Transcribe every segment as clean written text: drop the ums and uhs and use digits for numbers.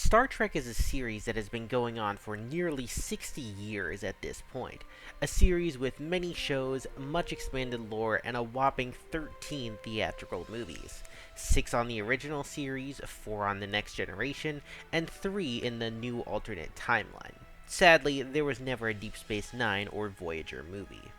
Star Trek is a series that has been going on for nearly 60 years at this point. A series with many shows, much expanded lore, and a whopping 13 theatrical movies. 6 on the original series, 4 on the next generation, and 3 in the new alternate timeline. Sadly, there was never a Deep Space Nine or Voyager movie.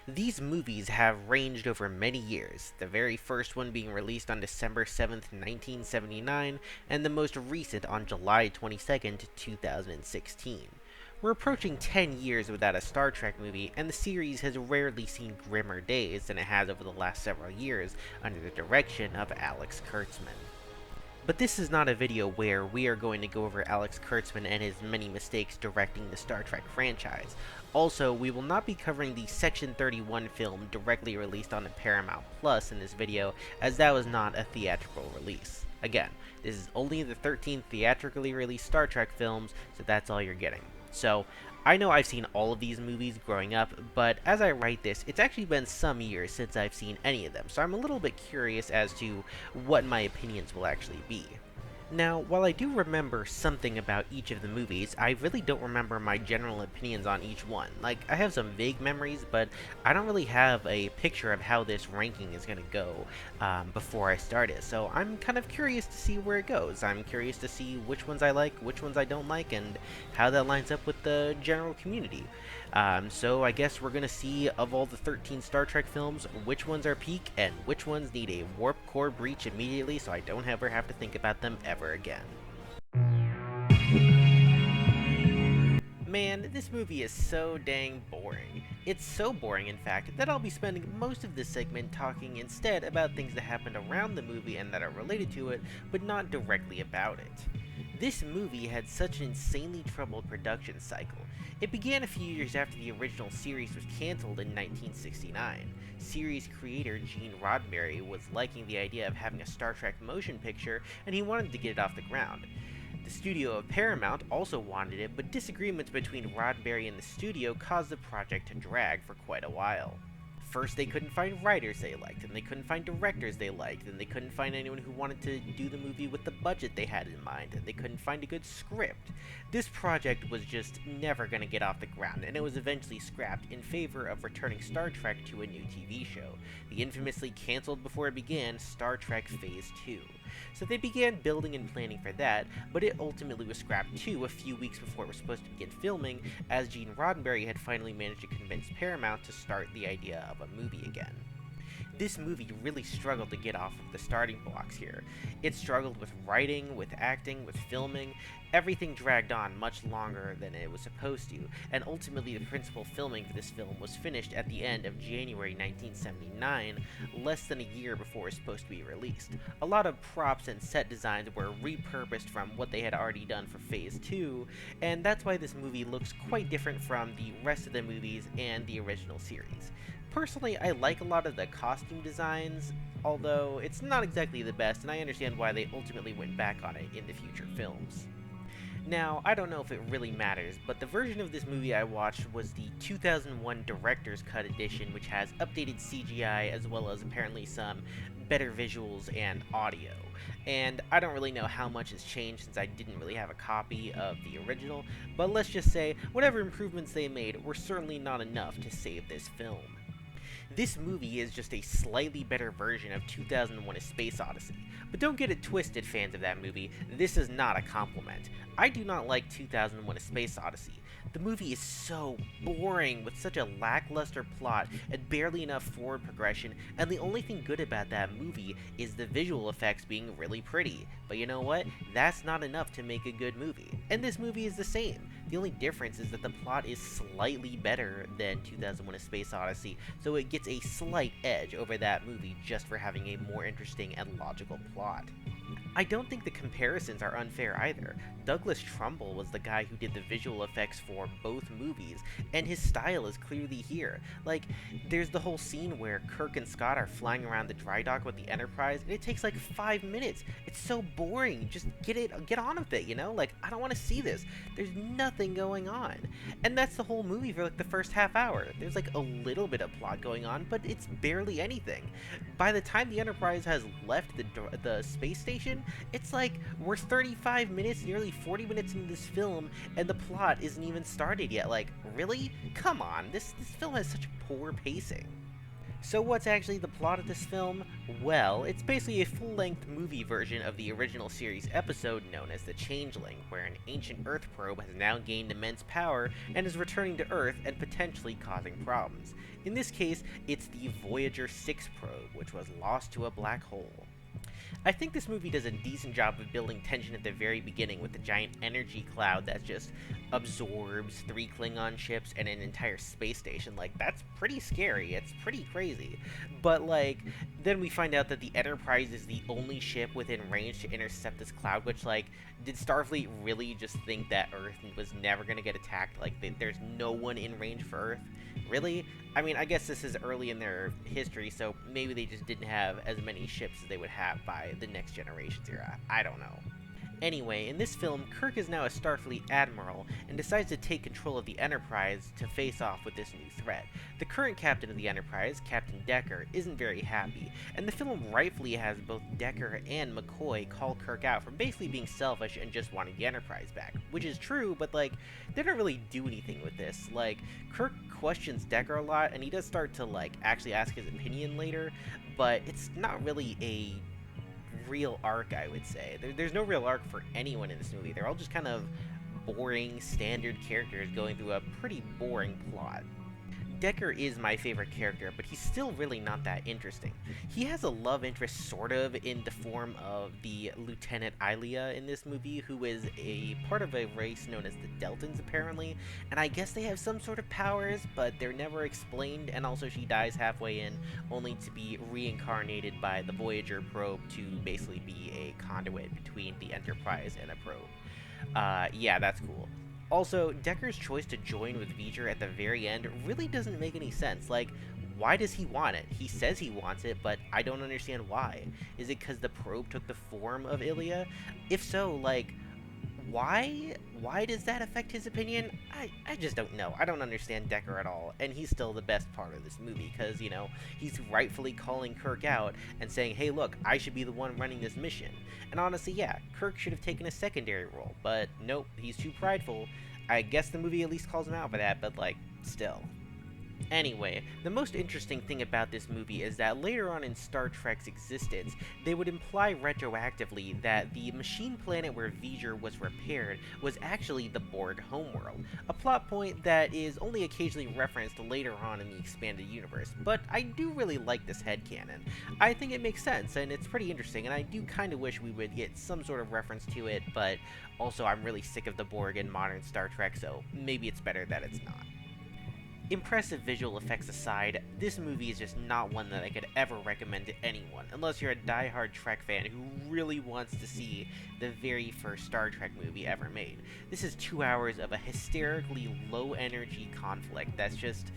These movies have ranged over many years, the very first one being released on December 7th, 1979, and the most recent on July 22nd, 2016. We're approaching 10 years without a Star Trek movie, and the series has rarely seen grimmer days than it has over the last several years under the direction of Alex Kurtzman. But this is not a video where we are going to go over Alex Kurtzman and his many mistakes directing the Star Trek franchise. Also, we will not be covering the Section 31 film directly released on the Paramount Plus in this video, as that was not a theatrical release. Again, this is only the 13 theatrically released Star Trek films, so that's all you're getting. So, I know I've seen all of these movies growing up, but as I write this, it's actually been some years since I've seen any of them, so I'm a little bit curious as to what my opinions will actually be. Now, while I do remember something about each of the movies, I really don't remember my general opinions on each one. Like, I have some vague memories, but I don't really have a picture of how this ranking is going to go before I start it. So I'm kind of curious to see where it goes. I'm curious to see which ones I like, which ones I don't like, and how that lines up with the general community. So I guess we're going to see, of all the 13 Star Trek films, which ones are peak and which ones need a warp core breach immediately so I don't ever have to think about them ever again. Man, this movie is so dang boring. It's so boring, in fact, that I'll be spending most of this segment talking instead about things that happened around the movie and that are related to it, but not directly about it. This movie had such an insanely troubled production cycle. It began a few years after the original series was cancelled in 1969. Series creator Gene Roddenberry was liking the idea of having a Star Trek motion picture, and he wanted to get it off the ground. The studio of Paramount also wanted it, but disagreements between Roddenberry and the studio caused the project to drag for quite a while. First, they couldn't find writers they liked, and they couldn't find directors they liked, and they couldn't find anyone who wanted to do the movie with the budget they had in mind, and they couldn't find a good script. This project was just never going to get off the ground, and it was eventually scrapped in favor of returning Star Trek to a new TV show, the infamously cancelled before it began Star Trek Phase 2. So they began building and planning for that, but it ultimately was scrapped too a few weeks before it was supposed to begin filming, as Gene Roddenberry had finally managed to convince Paramount to start the idea of a movie again. This movie really struggled to get off of the starting blocks here. It struggled with writing, with acting, with filming. Everything dragged on much longer than it was supposed to, and ultimately the principal filming for this film was finished at the end of January 1979, less than a year before it was supposed to be released. A lot of props and set designs were repurposed from what they had already done for Phase 2, and that's why this movie looks quite different from the rest of the movies and the original series. Personally, I like a lot of the costume designs, although it's not exactly the best, and I understand why they ultimately went back on it in the future films. Now, I don't know if it really matters, but the version of this movie I watched was the 2001 Director's Cut edition, which has updated CGI as well as apparently some better visuals and audio. And I don't really know how much has changed since I didn't really have a copy of the original, but let's just say whatever improvements they made were certainly not enough to save this film. This movie is just a slightly better version of 2001: A Space Odyssey. But don't get it twisted, fans of that movie, this is not a compliment. I do not like 2001: A Space Odyssey. The movie is so boring, with such a lackluster plot and barely enough forward progression, and the only thing good about that movie is the visual effects being really pretty. But you know what? That's not enough to make a good movie. And this movie is the same. The only difference is that the plot is slightly better than 2001: A Space Odyssey, so it gets a slight edge over that movie just for having a more interesting and logical plot. I don't think the comparisons are unfair either. Douglas Trumbull was the guy who did the visual effects for both movies, and his style is clearly here. Like, there's the whole scene where Kirk and Scott are flying around the dry dock with the Enterprise, and it takes like 5 minutes. It's so boring. Just get on with it, you know? Like, I don't want to see this. There's nothing going on. And that's the whole movie for like the first half hour. There's like a little bit of plot going on, but it's barely anything. By the time the Enterprise has left the space station, boring? It's like we're 35 minutes, nearly 40 minutes into this film, and the plot isn't even started yet. Like, really? Come on, this film has such poor pacing. So what's actually the plot of this film? Well, it's basically a full-length movie version of the original series episode known as The Changeling, where an ancient Earth probe has now gained immense power and is returning to Earth and potentially causing problems. In this case, it's the Voyager 6 probe, which was lost to a black hole. I think this movie does a decent job of building tension at the very beginning with the giant energy cloud that just absorbs 3 Klingon ships and an entire space station. Like, that's pretty scary. It's pretty crazy. But, like, then we find out that the Enterprise is the only ship within range to intercept this cloud, which, like, did Starfleet really just think that Earth was never going to get attacked? Like, there's no one in range for Earth? Really? I mean, I guess this is early in their history, so maybe they just didn't have as many ships as they would have by the Next Generations era. I don't know. Anyway, in this film, Kirk is now a Starfleet admiral and decides to take control of the Enterprise to face off with this new threat. The current captain of the Enterprise, Captain Decker, isn't very happy, and the film rightfully has both Decker and McCoy call Kirk out for basically being selfish and just wanting the Enterprise back, which is true, but like, they don't really do anything with this. Like, Kirk questions Decker a lot, and he does start to like actually ask his opinion later, but it's not really a real arc, I would say. There's no real arc for anyone in this movie. They're all just kind of boring, standard characters going through a pretty boring plot. Decker is my favorite character, but he's still really not that interesting. He has a love interest, sort of, in the form of the Lieutenant Ilia in this movie, who is a part of a race known as the Deltans, apparently, and I guess they have some sort of powers, but they're never explained, and also she dies halfway in, only to be reincarnated by the Voyager probe to basically be a conduit between the Enterprise and a probe. Yeah, that's cool. Also, Decker's choice to join with V'ger at the very end really doesn't make any sense. Like, why does he want it? He says he wants it, but I don't understand why. Is it because the probe took the form of Ilia? If so, like, why? Why does that affect his opinion? I just don't know. I don't understand Decker at all, and he's still the best part of this movie, because, you know, he's rightfully calling Kirk out and saying, hey, look, I should be the one running this mission. And honestly, yeah, Kirk should have taken a secondary role, but nope, he's too prideful. I guess the movie at least calls him out for that, but, like, still. Anyway, the most interesting thing about this movie is that later on in Star Trek's existence, they would imply retroactively that the machine planet where V'ger was repaired was actually the Borg homeworld, a plot point that is only occasionally referenced later on in the expanded universe, but I do really like this headcanon. I think it makes sense, and it's pretty interesting, and I do kind of wish we would get some sort of reference to it, but also I'm really sick of the Borg in modern Star Trek, so maybe it's better that it's not. Impressive visual effects aside, this movie is just not one that I could ever recommend to anyone, unless you're a die-hard Trek fan who really wants to see the very first Star Trek movie ever made. This is 2 hours of a hysterically low-energy conflict that's just...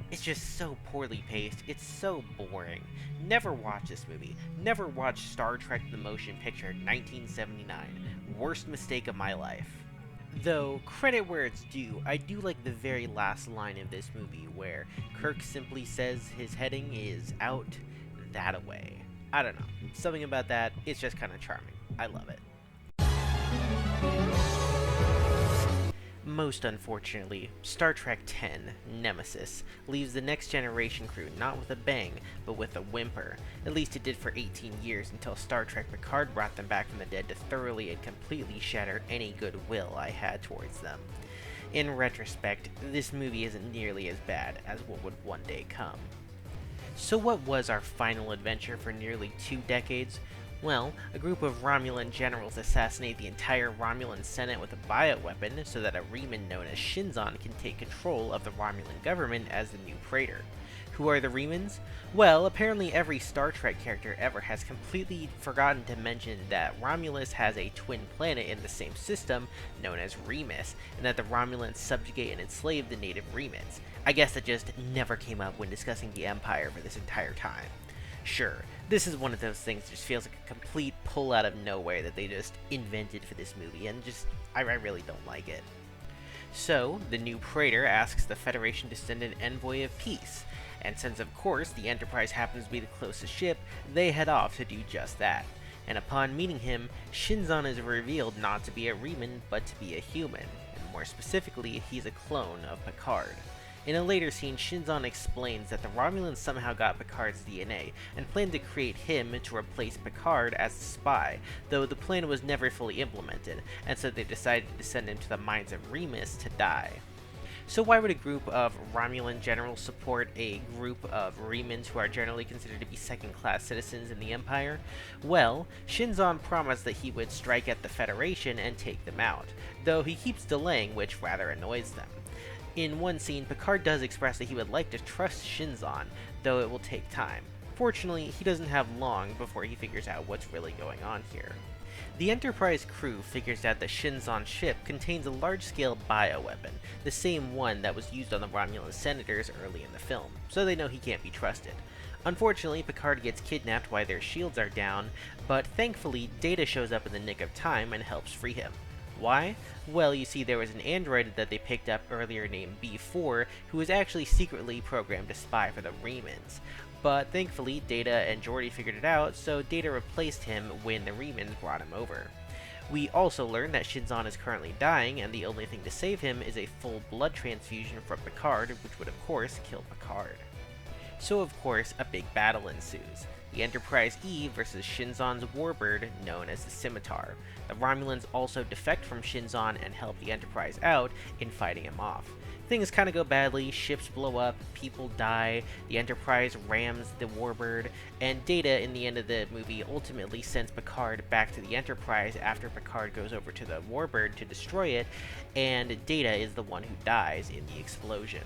it's just so poorly paced, it's so boring. Never watch this movie. Never watch Star Trek The Motion Picture 1979. Worst mistake of my life. Though, credit where it's due, I do like the very last line of this movie, where Kirk simply says his heading is out that-a-way. I don't know. Something about that, it's just kind of charming. I love it. Most unfortunately, Star Trek X, Nemesis, leaves the Next Generation crew not with a bang, but with a whimper. At least it did for 18 years until Star Trek Picard brought them back from the dead to thoroughly and completely shatter any goodwill I had towards them. In retrospect, this movie isn't nearly as bad as what would one day come. So what was our final adventure for nearly 2 decades? Well, a group of Romulan generals assassinate the entire Romulan Senate with a bioweapon so that a Reman known as Shinzon can take control of the Romulan government as the new Praetor. Who are the Remans? Well, apparently every Star Trek character ever has completely forgotten to mention that Romulus has a twin planet in the same system, known as Remus, and that the Romulans subjugate and enslave the native Remans. I guess that just never came up when discussing the Empire for this entire time. Sure, this is one of those things that just feels like a complete pull out of nowhere that they just invented for this movie, and just, I really don't like it. So, the new Praetor asks the Federation to send an envoy of peace, and since of course the Enterprise happens to be the closest ship, they head off to do just that. and upon meeting him, Shinzon is revealed not to be a Reman, but to be a human, and more specifically, he's a clone of Picard. In a later scene, Shinzon explains that the Romulans somehow got Picard's DNA, and planned to create him to replace Picard as a spy, though the plan was never fully implemented, and so they decided to send him to the mines of Remus to die. So why would a group of Romulan generals support a group of Remans who are generally considered to be second-class citizens in the Empire? Well, Shinzon promised that he would strike at the Federation and take them out, though he keeps delaying, which rather annoys them. In one scene, Picard does express that he would like to trust Shinzon, though it will take time. Fortunately, he doesn't have long before he figures out what's really going on here. The Enterprise crew figures out that Shinzon's ship contains a large-scale bioweapon, the same one that was used on the Romulan senators early in the film, so they know he can't be trusted. Unfortunately, Picard gets kidnapped while their shields are down, but thankfully, Data shows up in the nick of time and helps free him. Why? Well, you see, there was an android that they picked up earlier named B4, who was actually secretly programmed to spy for the Remans. But thankfully, Data and Geordi figured it out, so Data replaced him when the Remans brought him over. We also learn that Shinzon is currently dying, and the only thing to save him is a full blood transfusion from Picard, which would of course kill Picard. So of course, a big battle ensues. The Enterprise E versus Shinzon's warbird, known as the Scimitar. The Romulans also defect from Shinzon and help the Enterprise out in fighting him off. Things kind of go badly, ships blow up, people die, the Enterprise rams the warbird, and Data in the end of the movie ultimately sends Picard back to the Enterprise after Picard goes over to the warbird to destroy it, and Data is the one who dies in the explosion.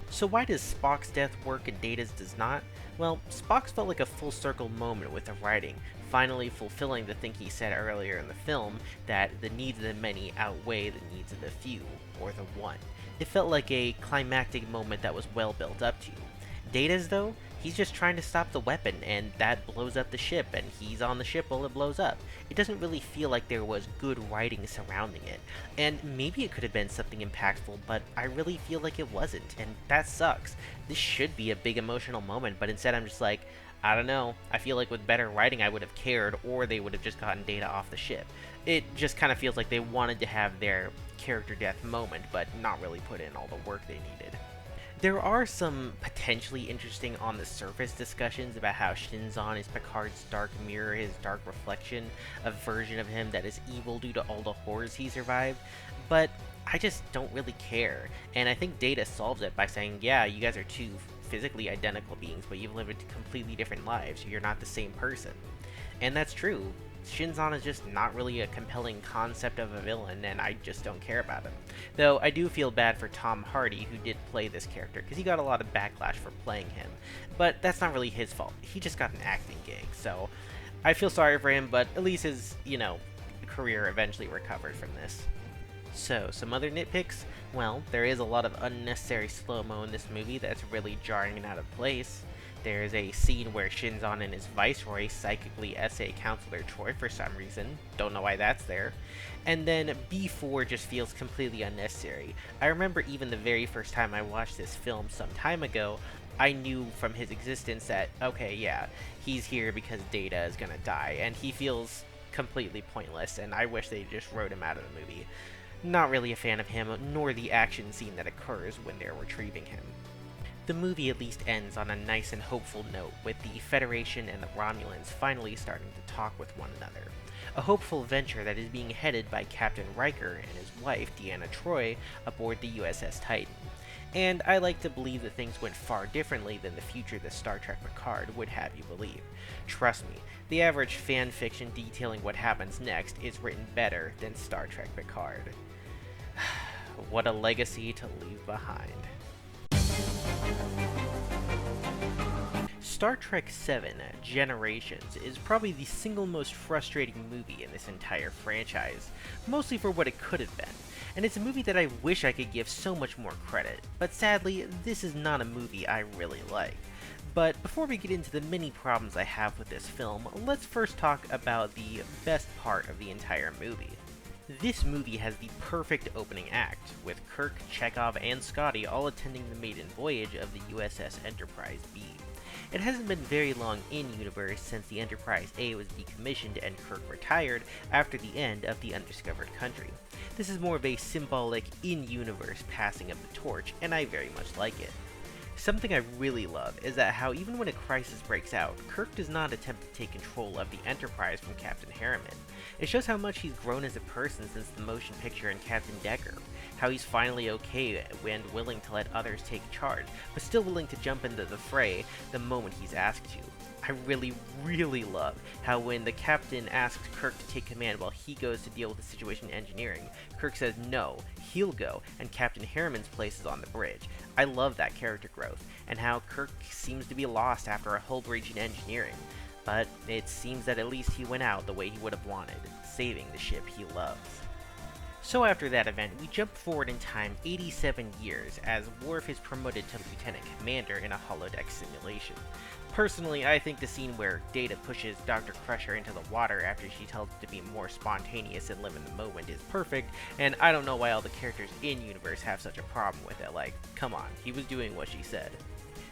So why does Spock's death work and Data's does not? Well, Spock's felt like a full circle moment with the writing, finally fulfilling the thing he said earlier in the film, that the needs of the many outweigh the needs of the few, or the one. It felt like a climactic moment that was well built up to. Data's, though, he's just trying to stop the weapon, and that blows up the ship, and he's on the ship while it blows up. It doesn't really feel like there was good writing surrounding it, and maybe it could have been something impactful, but I really feel like it wasn't, and that sucks. This should be a big emotional moment, but instead I'm just like, I don't know, I feel like with better writing I would have cared, or they would have just gotten Data off the ship. It just kind of feels like they wanted to have their character death moment, but not really put in all the work they needed. There are some potentially interesting on-the-surface discussions about how Shinzon is Picard's dark mirror, his dark reflection, a version of him that is evil due to all the horrors he survived, but I just don't really care, and I think Data solves it by saying, yeah, you guys are two physically identical beings, but you've lived completely different lives, you're not the same person. And that's true. Shinzon is just not really a compelling concept of a villain, and I just don't care about him. Though I do feel bad for Tom Hardy, who did play this character, because he got a lot of backlash for playing him. But that's not really his fault. He just got an acting gig, so I feel sorry for him, but at least his, career eventually recovered from this. So, some other nitpicks? Well, there is a lot of unnecessary slow-mo in this movie that's really jarring and out of place. There's a scene where Shinzon and his viceroy psychically essay Counselor Troy for some reason. Don't know why that's there. And then B4 just feels completely unnecessary. I remember even the very first time I watched this film some time ago, I knew from his existence that, okay, yeah, he's here because Data is gonna die, and he feels completely pointless, and I wish they just wrote him out of the movie. Not really a fan of him, nor the action scene that occurs when they're retrieving him. The movie at least ends on a nice and hopeful note, with the Federation and the Romulans finally starting to talk with one another. A hopeful venture that is being headed by Captain Riker and his wife, Deanna Troi, aboard the USS Titan. And I like to believe that things went far differently than the future that Star Trek Picard would have you believe. Trust me, the average fan fiction detailing what happens next is written better than Star Trek Picard. What a legacy to leave behind. Star Trek VII Generations is probably the single most frustrating movie in this entire franchise, mostly for what it could have been, and it's a movie that I wish I could give so much more credit, but sadly, this is not a movie I really like. But before we get into the many problems I have with this film, let's first talk about the best part of the entire movie. This movie has the perfect opening act, with Kirk, Chekhov, and Scotty all attending the maiden voyage of the USS Enterprise B. It hasn't been very long in-universe since the Enterprise A was decommissioned and Kirk retired after the end of the Undiscovered Country. This is more of a symbolic in-universe passing of the torch, and I very much like it. Something I really love is that how even when a crisis breaks out, Kirk does not attempt to take control of the Enterprise from Captain Harriman. It shows how much he's grown as a person since the motion picture in Captain Decker, how he's finally okay and willing to let others take charge, but still willing to jump into the fray the moment he's asked to. I really love how when the captain asks Kirk to take command while he goes to deal with the situation in engineering, Kirk says no, he'll go, and Captain Harriman's place is on the bridge. I love that character growth, and how Kirk seems to be lost after a hull breach in engineering, but it seems that at least he went out the way he would have wanted, saving the ship he loves. So after that event, we jump forward in time 87 years as Worf is promoted to Lieutenant Commander in a holodeck simulation. Personally, I think the scene where Data pushes Dr. Crusher into the water after she tells him to be more spontaneous and live in the moment is perfect, and I don't know why all the characters in-universe have such a problem with it. Like, come on, he was doing what she said.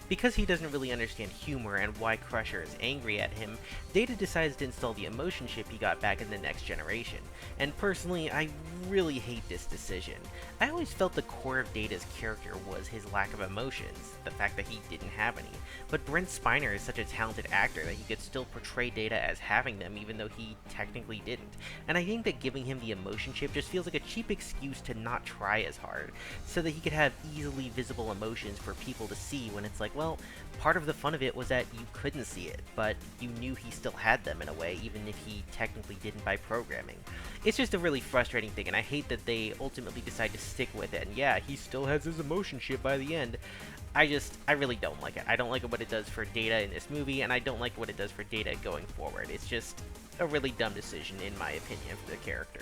Because he doesn't really understand humor and why Crusher is angry at him, Data decides to install the emotion chip he got back in the Next Generation, and personally, I really hate this decision. I always felt the core of Data's character was his lack of emotions, the fact that he didn't have any, but Brent Spiner is such a talented actor that he could still portray Data as having them even though he technically didn't, and I think that giving him the emotion chip just feels like a cheap excuse to not try as hard, so that he could have easily visible emotions for people to see when it's like, well, part of the fun of it was that you couldn't see it, but you knew he still had them in a way, even if he technically didn't by programming. It's just a really frustrating thing, and I hate that they ultimately decide to stick with it, and yeah, he still has his emotion chip by the end. I really don't like it. I don't like what it does for Data in this movie, and I don't like what it does for Data going forward. It's just a really dumb decision, in my opinion, for the character.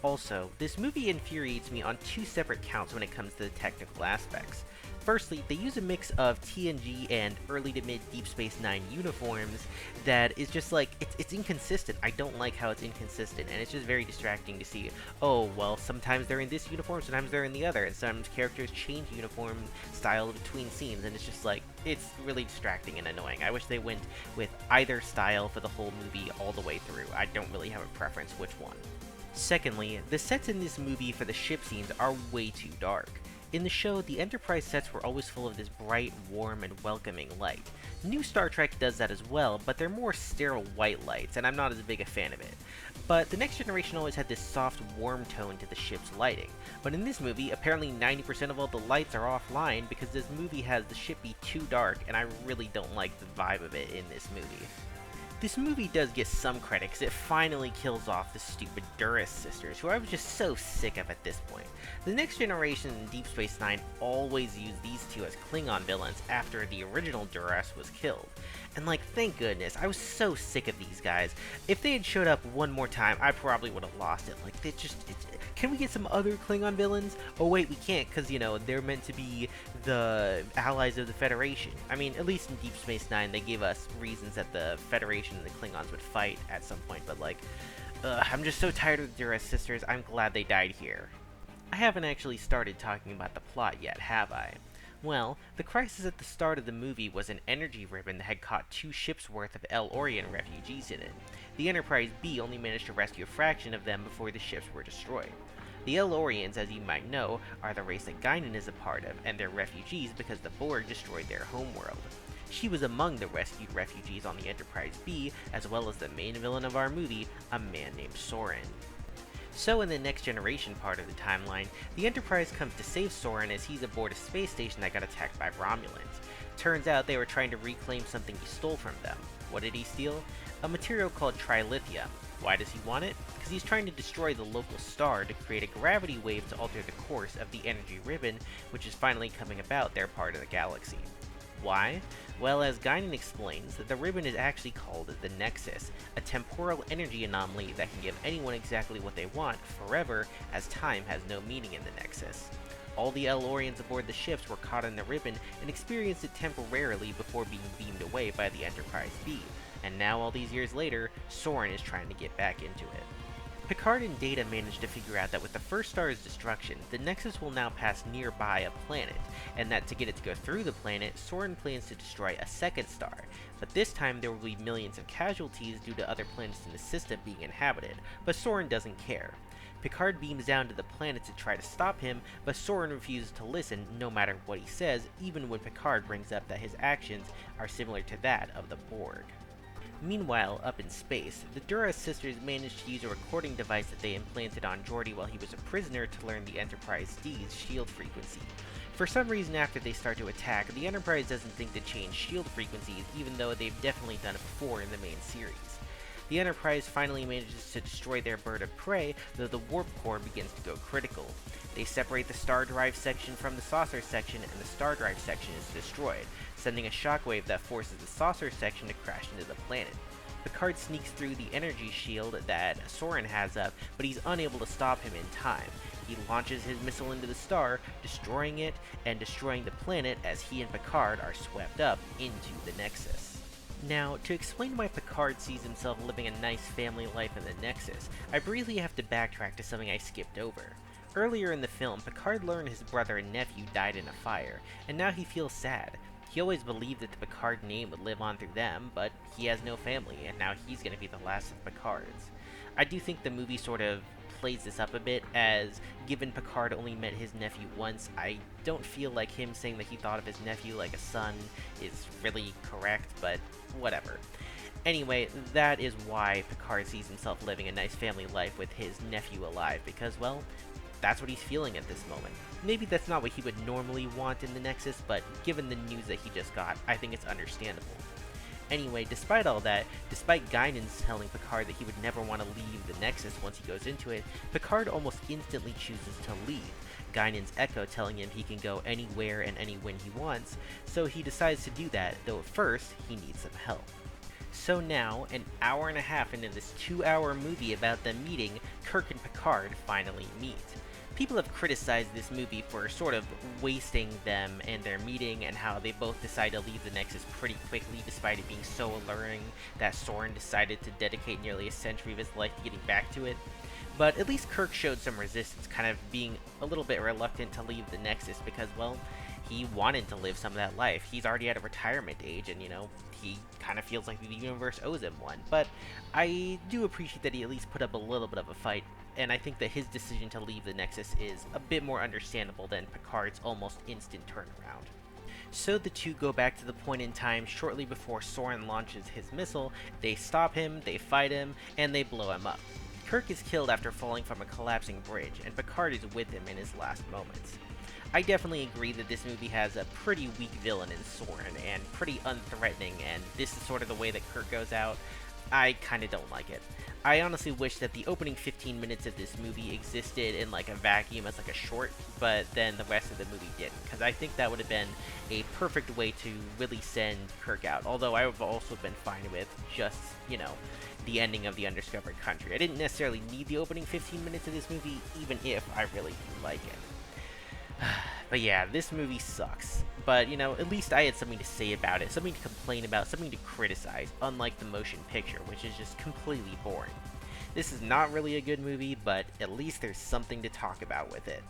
Also, this movie infuriates me on two separate counts when it comes to the technical aspects. Firstly, they use a mix of TNG and early to mid Deep Space Nine uniforms that is just like, it's inconsistent. I don't like how it's inconsistent, and it's just very distracting to see, oh, well, sometimes they're in this uniform, sometimes they're in the other, and sometimes characters change uniform style between scenes, and it's just like, it's really distracting and annoying. I wish they went with either style for the whole movie all the way through. I don't really have a preference which one. Secondly, the sets in this movie for the ship scenes are way too dark. In the show, the Enterprise sets were always full of this bright, warm, and welcoming light. New Star Trek does that as well, but they're more sterile white lights, and I'm not as big a fan of it. But the Next Generation always had this soft, warm tone to the ship's lighting. But in this movie, apparently 90% of all the lights are offline because this movie has the ship be too dark, and I really don't like the vibe of it in this movie. This movie does get some credit because it finally kills off the stupid Duras sisters, who I was just so sick of at this point. The Next Generation and Deep Space Nine always used these two as Klingon villains after the original Duras was killed. And like, thank goodness, I was so sick of these guys. If they had showed up one more time, I probably would have lost it. Like, can we get some other Klingon villains? Oh wait, we can't, because, you know, they're meant to be the allies of the Federation. I mean, at least in Deep Space Nine, they gave us reasons that the Federation and the Klingons would fight at some point, but like, I'm just so tired of the Duras sisters, I'm glad they died here. I haven't actually started talking about the plot yet, have I? Well, the crisis at the start of the movie was an energy ribbon that had caught 2 ships worth of El-Orient refugees in it. The Enterprise B only managed to rescue a fraction of them before the ships were destroyed. The El-Orients, as you might know, are the race that Guinan is a part of, and they're refugees because the Borg destroyed their homeworld. She was among the rescued refugees on the Enterprise B, as well as the main villain of our movie, a man named Soren. So in the Next Generation part of the timeline, the Enterprise comes to save Soren as he's aboard a space station that got attacked by Romulans. Turns out they were trying to reclaim something he stole from them. What did he steal? A material called trilithium. Why does he want it? Because he's trying to destroy the local star to create a gravity wave to alter the course of the energy ribbon, which is finally coming about their part of the galaxy. Why? Well, as Guinan explains, the ribbon is actually called the Nexus, a temporal energy anomaly that can give anyone exactly what they want forever, as time has no meaning in the Nexus. All the El-Orients aboard the ships were caught in the ribbon and experienced it temporarily before being beamed away by the Enterprise B, and now all these years later, Soren is trying to get back into it. Picard and Data manage to figure out that with the first star's destruction, the Nexus will now pass nearby a planet, and that to get it to go through the planet, Soren plans to destroy a second star, but this time there will be millions of casualties due to other planets in the system being inhabited, but Soren doesn't care. Picard beams down to the planet to try to stop him, but Soren refuses to listen no matter what he says, even when Picard brings up that his actions are similar to that of the Borg. Meanwhile, up in space, the Duras sisters managed to use a recording device that they implanted on Geordi while he was a prisoner to learn the Enterprise D's shield frequency. For some reason, after they start to attack, the Enterprise doesn't think to change shield frequencies, even though they've definitely done it before in the main series. The Enterprise finally manages to destroy their bird of prey, though the warp core begins to go critical. They separate the star drive section from the saucer section, and the star drive section is destroyed, sending a shockwave that forces the saucer section to crash into the planet. Picard sneaks through the energy shield that Soren has up, but he's unable to stop him in time. He launches his missile into the star, destroying it and destroying the planet as he and Picard are swept up into the Nexus. Now, to explain why Picard sees himself living a nice family life in the Nexus, I briefly have to backtrack to something I skipped over. Earlier in the film, Picard learned his brother and nephew died in a fire, and now he feels sad. He always believed that the Picard name would live on through them, but he has no family, and now he's going to be the last of the Picards. I do think the movie sort of plays this up a bit, as given Picard only met his nephew once, I don't feel like him saying that he thought of his nephew like a son is really correct, but whatever. Anyway, that is why Picard sees himself living a nice family life with his nephew alive, because, well, that's what he's feeling at this moment. Maybe that's not what he would normally want in the Nexus, but given the news that he just got, I think it's understandable. Anyway, despite all that, despite Guinan telling Picard that he would never want to leave the Nexus once he goes into it, Picard almost instantly chooses to leave. Guinan's echo telling him he can go anywhere and anywhen he wants, so he decides to do that, though at first, he needs some help. So now, an hour and a half into this 2-hour movie about them meeting, Kirk and Picard finally meet. People have criticized this movie for sort of wasting them and their meeting, and how they both decide to leave the Nexus pretty quickly despite it being so alluring that Soren decided to dedicate nearly a century of his life to getting back to it. But at least Kirk showed some resistance, kind of being a little bit reluctant to leave the Nexus because, well, he wanted to live some of that life. He's already at a retirement age, and, he kind of feels like the universe owes him one. But I do appreciate that he at least put up a little bit of a fight, and I think that his decision to leave the Nexus is a bit more understandable than Picard's almost instant turnaround. So the two go back to the point in time shortly before Soren launches his missile. They stop him, they fight him, and they blow him up. Kirk is killed after falling from a collapsing bridge, and Picard is with him in his last moments. I definitely agree that this movie has a pretty weak villain in Soren, and pretty unthreatening, and this is sort of the way that Kirk goes out. I kinda don't like it. I honestly wish that the opening 15 minutes of this movie existed in like a vacuum as like a short, but then the rest of the movie didn't, because I think that would have been a perfect way to really send Kirk out, although I would have also been fine with just, the ending of the Undiscovered Country. I didn't necessarily need the opening 15 minutes of this movie, even if I really do like it. But yeah, this movie sucks. But, at least I had something to say about it, something to complain about, something to criticize, unlike the motion picture, which is just completely boring. This is not really a good movie, but at least there's something to talk about with it.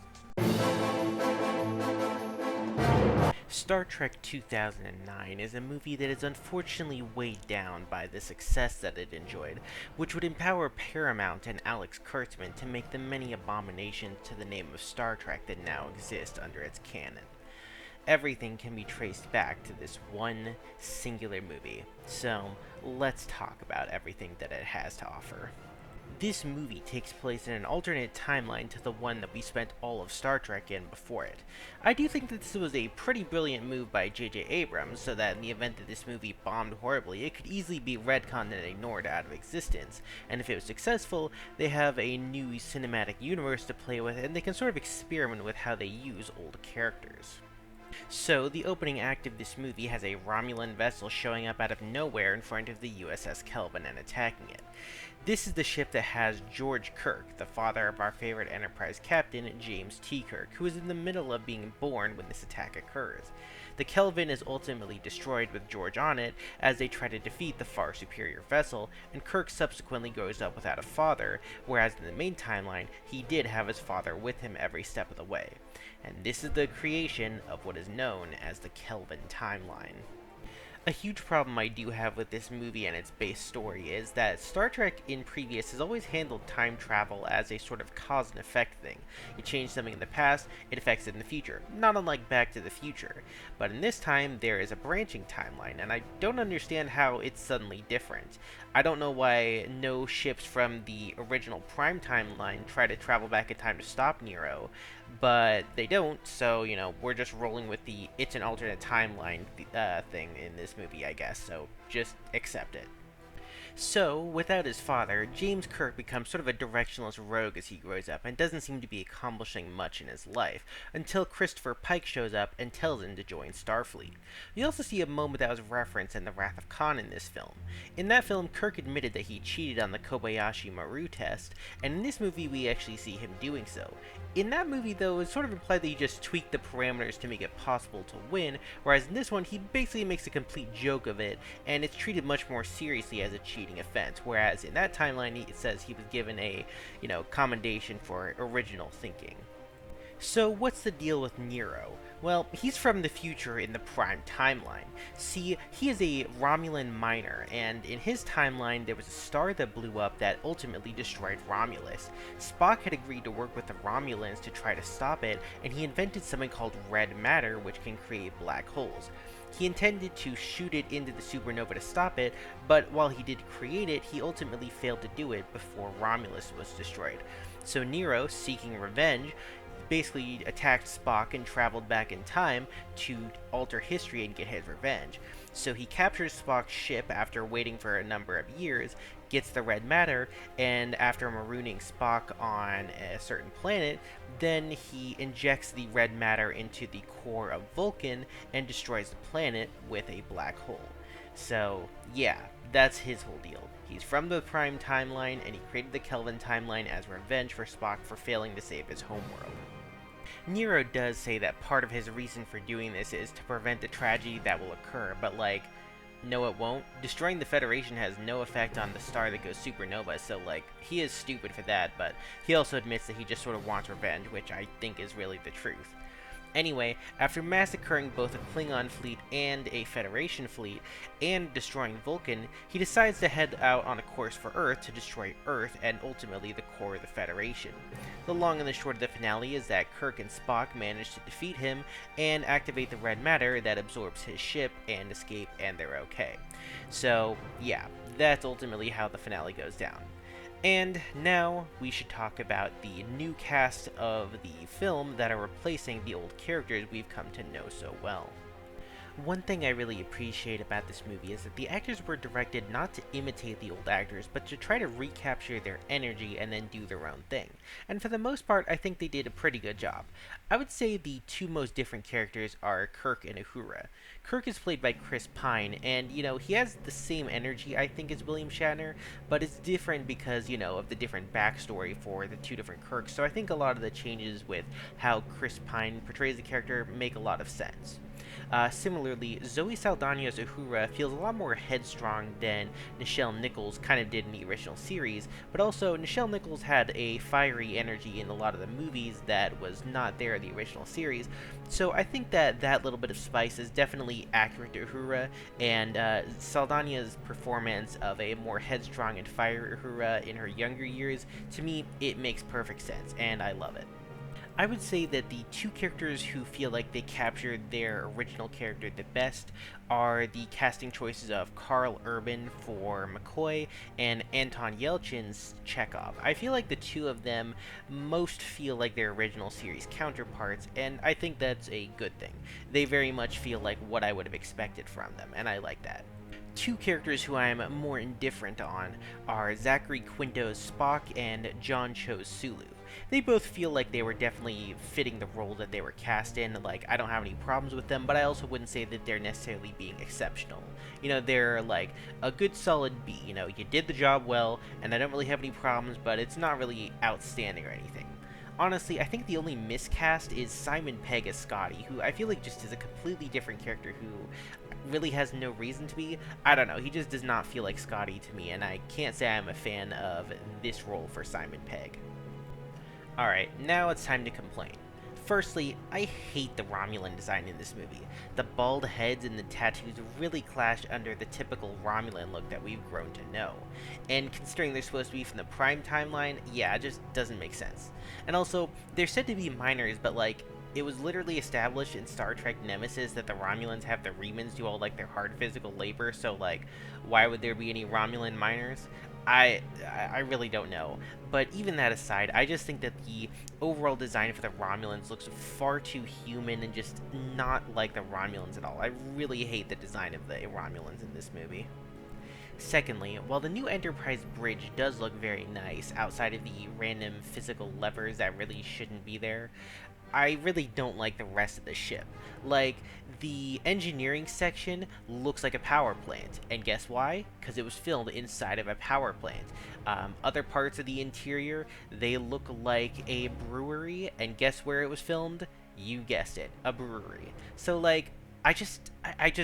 Star Trek 2009 is a movie that is unfortunately weighed down by the success that it enjoyed, which would empower Paramount and Alex Kurtzman to make the many abominations to the name of Star Trek that now exist under its canon. Everything can be traced back to this one singular movie, so let's talk about everything that it has to offer. This movie takes place in an alternate timeline to the one that we spent all of Star Trek in before it. I do think that this was a pretty brilliant move by J.J. Abrams, so that in the event that this movie bombed horribly, it could easily be retconned and ignored out of existence, and if it was successful, they have a new cinematic universe to play with, and they can sort of experiment with how they use old characters. So, the opening act of this movie has a Romulan vessel showing up out of nowhere in front of the USS Kelvin and attacking it. This is the ship that has George Kirk, the father of our favorite Enterprise captain, James T. Kirk, who is in the middle of being born when this attack occurs. The Kelvin is ultimately destroyed with George on it as they try to defeat the far superior vessel, and Kirk subsequently grows up without a father, whereas in the main timeline, he did have his father with him every step of the way. And this is the creation of what is known as the Kelvin timeline. A huge problem I do have with this movie and its base story is that Star Trek in previous has always handled time travel as a sort of cause and effect thing. You change something in the past, it affects it in the future, not unlike Back to the Future. But in this time, there is a branching timeline, and I don't understand how it's suddenly different. I don't know why no ships from the original Prime timeline try to travel back in time to stop Nero, but they don't, so, we're just rolling with the it's an alternate timeline thing in this movie, I guess, so just accept it. So, without his father, James Kirk becomes sort of a directionless rogue as he grows up and doesn't seem to be accomplishing much in his life, until Christopher Pike shows up and tells him to join Starfleet. We also see a moment that was referenced in The Wrath of Khan in this film. In that film, Kirk admitted that he cheated on the Kobayashi Maru test, and in this movie we actually see him doing so. In that movie, though, it's sort of implied that he just tweaked the parameters to make it possible to win, whereas in this one, he basically makes a complete joke of it, and it's treated much more seriously as a cheating offense, whereas in that timeline, it says he was given a, commendation for original thinking. So, what's the deal with Nero? Well, he's from the future in the Prime timeline. See, he is a Romulan miner, and in his timeline, there was a star that blew up that ultimately destroyed Romulus. Spock had agreed to work with the Romulans to try to stop it, and he invented something called red matter, which can create black holes. He intended to shoot it into the supernova to stop it, but while he did create it, he ultimately failed to do it before Romulus was destroyed. So Nero, seeking revenge, basically attacked Spock and traveled back in time to alter history and get his revenge. So he captures Spock's ship after waiting for a number of years, gets the red matter, and after marooning Spock on a certain planet, then he injects the red matter into the core of Vulcan and destroys the planet with a black hole. So, yeah, that's his whole deal. He's from the Prime timeline, and he created the Kelvin timeline as revenge for Spock for failing to save his homeworld. Nero does say that part of his reason for doing this is to prevent the tragedy that will occur, but no it won't. Destroying the Federation has no effect on the star that goes supernova, so he is stupid for that, but he also admits that he just sort of wants revenge, which I think is really the truth. Anyway, after massacring both a Klingon fleet and a Federation fleet, and destroying Vulcan, he decides to head out on a course for Earth to destroy Earth and ultimately the core of the Federation. The long and the short of the finale is that Kirk and Spock manage to defeat him and activate the red matter that absorbs his ship and escape, and they're okay. So, yeah, that's ultimately how the finale goes down. And now we should talk about the new cast of the film that are replacing the old characters we've come to know so well. One thing I really appreciate about this movie is that the actors were directed not to imitate the old actors, but to try to recapture their energy and then do their own thing. And for the most part, I think they did a pretty good job. I would say the two most different characters are Kirk and Uhura. Kirk is played by Chris Pine, and, he has the same energy, I think, as William Shatner, but it's different because, of the different backstory for the two different Kirks, so I think a lot of the changes with how Chris Pine portrays the character make a lot of sense. Similarly, Zoe Saldana's Uhura feels a lot more headstrong than Nichelle Nichols kind of did in the original series, but also Nichelle Nichols had a fiery energy in a lot of the movies that was not there in the original series, so I think that little bit of spice is definitely accurate to Uhura, and Saldana's performance of a more headstrong and fiery Uhura in her younger years, to me, it makes perfect sense, and I love it. I would say that the two characters who feel like they captured their original character the best are the casting choices of Karl Urban for McCoy and Anton Yelchin's Chekhov. I feel like the two of them most feel like their original series counterparts, and I think that's a good thing. They very much feel like what I would have expected from them, and I like that. Two characters who I am more indifferent on are Zachary Quinto's Spock and John Cho's Sulu. They both feel like they were definitely fitting the role that they were cast in. Like, I don't have any problems with them, but I also wouldn't say that they're necessarily being exceptional. They're like a good solid B. You did the job well, and I don't really have any problems, but it's not really outstanding or anything. Honestly, I think the only miscast is Simon Pegg as Scotty, who I feel like just is a completely different character who really has no reason to be. I don't know, he just does not feel like Scotty to me, and I can't say I'm a fan of this role for Simon Pegg. Alright, now it's time to complain. Firstly, I hate the Romulan design in this movie. The bald heads and the tattoos really clash under the typical Romulan look that we've grown to know. And considering they're supposed to be from the Prime timeline, yeah, it just doesn't make sense. And also, they're said to be minors, but like, it was literally established in Star Trek Nemesis that the Romulans have the Remans do all like their hard physical labor, so like, why would there be any Romulan minors? I really don't know. But even that aside, I just think that the overall design for the Romulans looks far too human and just not like the Romulans at all. I really hate the design of the Romulans in this movie. Secondly, while the new Enterprise bridge does look very nice, outside of the random physical levers that really shouldn't be there, I really don't like the rest of the ship. Like, the engineering section looks like a power plant, and guess why? Because it was filmed inside of a power plant. Other parts of the interior, they look like a brewery, and guess where it was filmed? You guessed it, a brewery. So, like, I just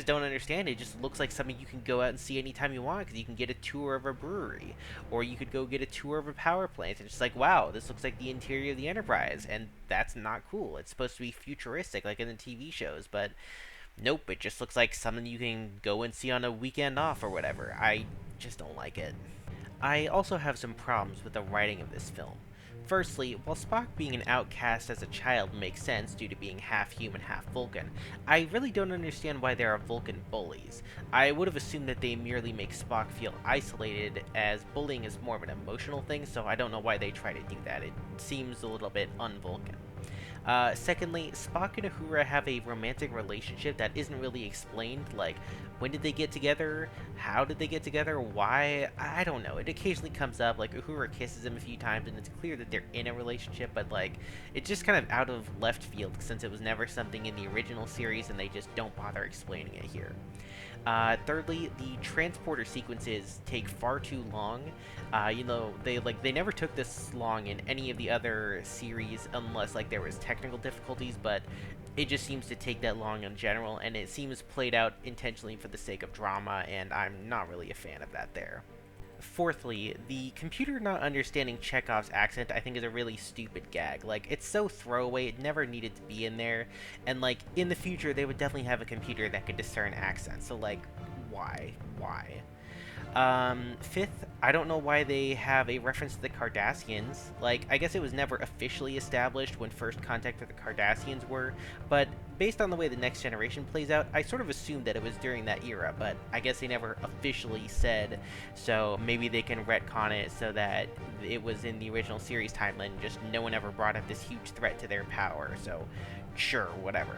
don't understand. It just looks like something you can go out and see anytime you want, because you can get a tour of a brewery, or you could go get a tour of a power plant. And it's just like, wow, this looks like the interior of the Enterprise, and that's not cool. It's supposed to be futuristic, like in the TV shows, but nope, it just looks like something you can go and see on a weekend off or whatever. I just don't like it. I also have some problems with the writing of this film. Firstly, while Spock being an outcast as a child makes sense due to being half human, half Vulcan, I really don't understand why there are Vulcan bullies. I would have assumed that they merely make Spock feel isolated, as bullying is more of an emotional thing, so I don't know why they try to do that. It seems a little bit un-Vulcan. Secondly, Spock and Uhura have a romantic relationship that isn't really explained, like, when did they get together, how did they get together, why, I don't know. It occasionally comes up, like, Uhura kisses him a few times, and it's clear that they're in a relationship, but, like, it's just kind of out of left field, since it was never something in the original series, and they just don't bother explaining it here. Thirdly, the transporter sequences take far too long. They never took this long in any of the other series unless like there was technical difficulties, but it just seems to take that long in general, and it seems played out intentionally for the sake of drama, and I'm not really a fan of that there. Fourthly, the computer not understanding Chekhov's accent I think is a really stupid gag. Like, it's so throwaway, it never needed to be in there, and like, in the future they would definitely have a computer that could discern accents, so like, why? Why? Fifth, I don't know why they have a reference to the Cardassians. Like, I guess it was never officially established when first contact with the Cardassians were, but based on the way the Next Generation plays out, I sort of assumed that it was during that era, but I guess they never officially said, so maybe they can retcon it so that it was in the original series timeline, just no one ever brought up this huge threat to their power, so sure, whatever.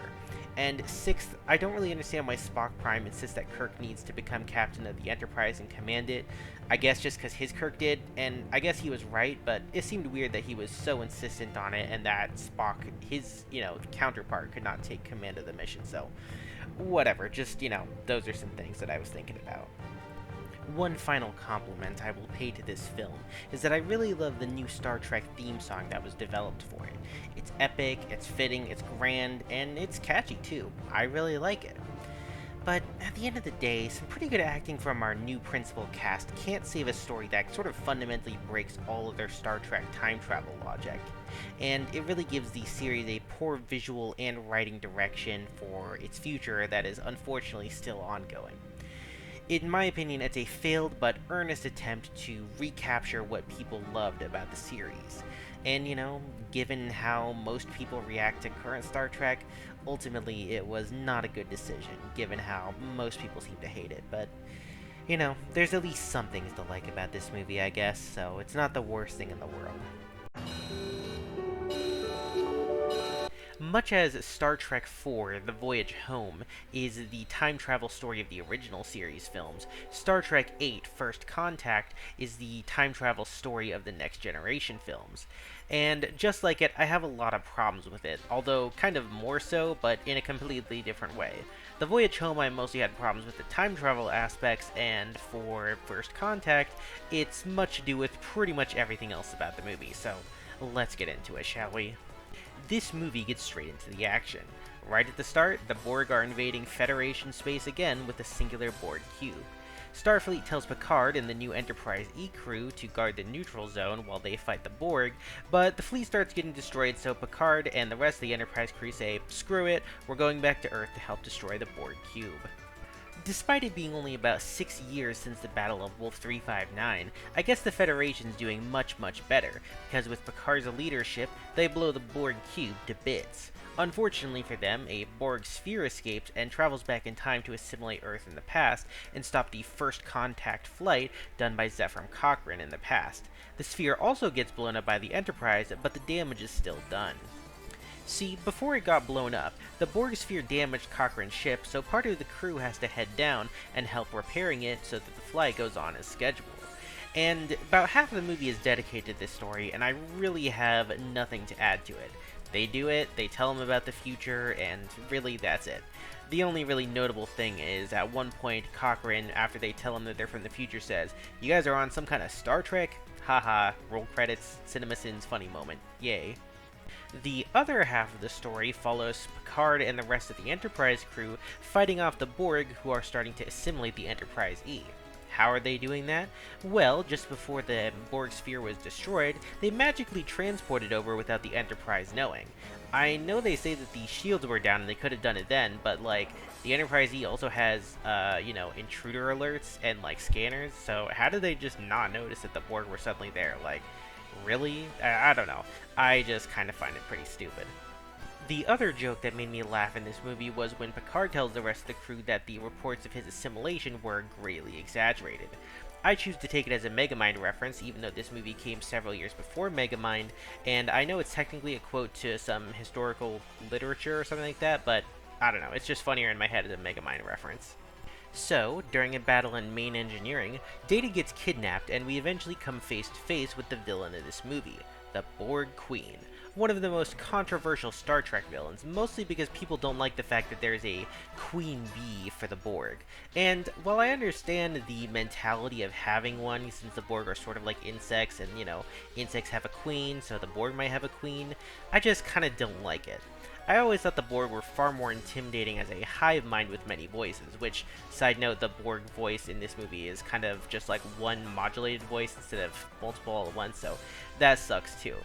And sixth, I don't really understand why Spock Prime insists that Kirk needs to become captain of the Enterprise and command it. I guess just because his Kirk did, and I guess he was right, but it seemed weird that he was so insistent on it and that Spock, his, counterpart, could not take command of the mission, so whatever, just, those are some things that I was thinking about. One final compliment I will pay to this film is that I really love the new Star Trek theme song that was developed for it. It's epic, it's fitting, it's grand, and it's catchy too. I really like it. But at the end of the day, some pretty good acting from our new principal cast can't save a story that sort of fundamentally breaks all of their Star Trek time travel logic. And it really gives the series a poor visual and writing direction for its future that is unfortunately still ongoing. In my opinion, it's a failed but earnest attempt to recapture what people loved about the series. And, given how most people react to current Star Trek, ultimately it was not a good decision, given how most people seem to hate it. But, there's at least some things to like about this movie, I guess, so it's not the worst thing in the world. Much as Star Trek IV, The Voyage Home, is the time travel story of the original series films, Star Trek VIII, First Contact, is the time travel story of the Next Generation films. And just like it, I have a lot of problems with it, although kind of more so, but in a completely different way. The Voyage Home, I mostly had problems with the time travel aspects, and for First Contact, it's much to do with pretty much everything else about the movie, so let's get into it, shall we? This movie gets straight into the action. Right at the start, the Borg are invading Federation space again with a singular Borg cube. Starfleet tells Picard and the new Enterprise E crew to guard the neutral zone while they fight the Borg, but the fleet starts getting destroyed, so Picard and the rest of the Enterprise crew say, screw it, we're going back to Earth to help destroy the Borg cube. Despite it being only about 6 years since the Battle of Wolf 359, I guess the Federation's doing much better, because with Picard's leadership, they blow the Borg cube to bits. Unfortunately for them, a Borg sphere escapes and travels back in time to assimilate Earth in the past and stop the first contact flight done by Zefram Cochrane in the past. The sphere also gets blown up by the Enterprise, but the damage is still done. See, before it got blown up, the Borg sphere damaged Cochrane's ship, so part of the crew has to head down and help repairing it so that the flight goes on as scheduled. And about half of the movie is dedicated to this story, and I really have nothing to add to it. They do it, they tell them about the future, and really that's it. The only really notable thing is, at one point, Cochrane, after they tell him that they're from the future, says, "You guys are on some kind of Star Trek? Haha, roll credits, CinemaSins funny moment, yay." The other half of the story follows Picard and the rest of the Enterprise crew fighting off the Borg, who are starting to assimilate the Enterprise E. How are they doing that? Well, just before the Borg sphere was destroyed, they magically transported over without the Enterprise knowing. I know they say that the shields were down and they could have done it then, but like, the Enterprise E also has, intruder alerts and like scanners, so how did they just not notice that the Borg were suddenly there? Like, really? I don't know. I just kind of find it pretty stupid. The other joke that made me laugh in this movie was when Picard tells the rest of the crew that the reports of his assimilation were greatly exaggerated. I choose to take it as a Megamind reference, even though this movie came several years before Megamind, and I know it's technically a quote to some historical literature or something like that, but I don't know, it's just funnier in my head as a Megamind reference. So, during a battle in main engineering, Data gets kidnapped and we eventually come face to face with the villain of this movie, the Borg Queen. One of the most controversial Star Trek villains, mostly because people don't like the fact that there's a Queen Bee for the Borg. And while I understand the mentality of having one, since the Borg are sort of like insects, and insects have a queen, so the Borg might have a queen, I just kinda don't like it. I always thought the Borg were far more intimidating as a hive mind with many voices, which, side note, the Borg voice in this movie is kind of just like one modulated voice instead of multiple all at once, so that sucks too.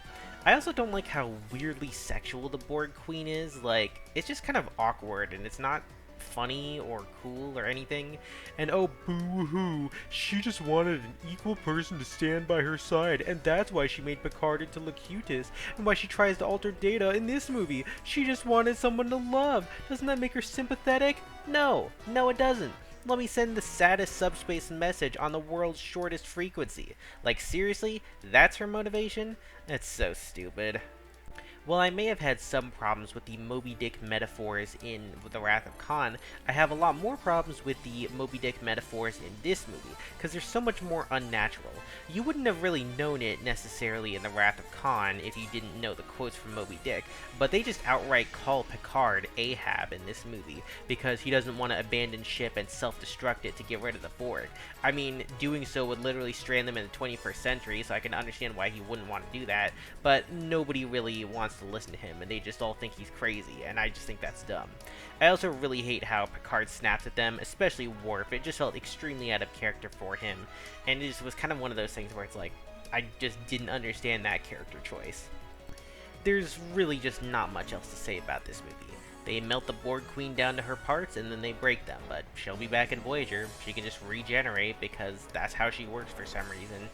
I also don't like how weirdly sexual the Borg Queen is. Like, it's just kind of awkward, and it's not funny or cool or anything. And oh, boo-hoo, she just wanted an equal person to stand by her side, and that's why she made Picard into Locutus, and why she tries to alter Data in this movie. She just wanted someone to love. Doesn't that make her sympathetic? No, it doesn't. Let me send the saddest subspace message on the world's shortest frequency. Like, seriously? That's her motivation? That's so stupid. While I may have had some problems with the Moby Dick metaphors in The Wrath of Khan, I have a lot more problems with the Moby Dick metaphors in this movie, because they're so much more unnatural. You wouldn't have really known it necessarily in The Wrath of Khan if you didn't know the quotes from Moby Dick, but they just outright call Picard Ahab in this movie, because he doesn't want to abandon ship and self-destruct it to get rid of the Borg. I mean, doing so would literally strand them in the 21st century, so I can understand why he wouldn't want to do that, but nobody really wants to listen to him, and they just all think he's crazy, and I just think that's dumb. I also really hate how Picard snaps at them, especially Worf. It just felt extremely out of character for him, and it just was kind of one of those things where it's like, I just didn't understand that character choice. There's really just not much else to say about this movie. They melt the Borg Queen down to her parts, and then they break them, but she'll be back in Voyager. She can just regenerate, because that's how she works for some reason.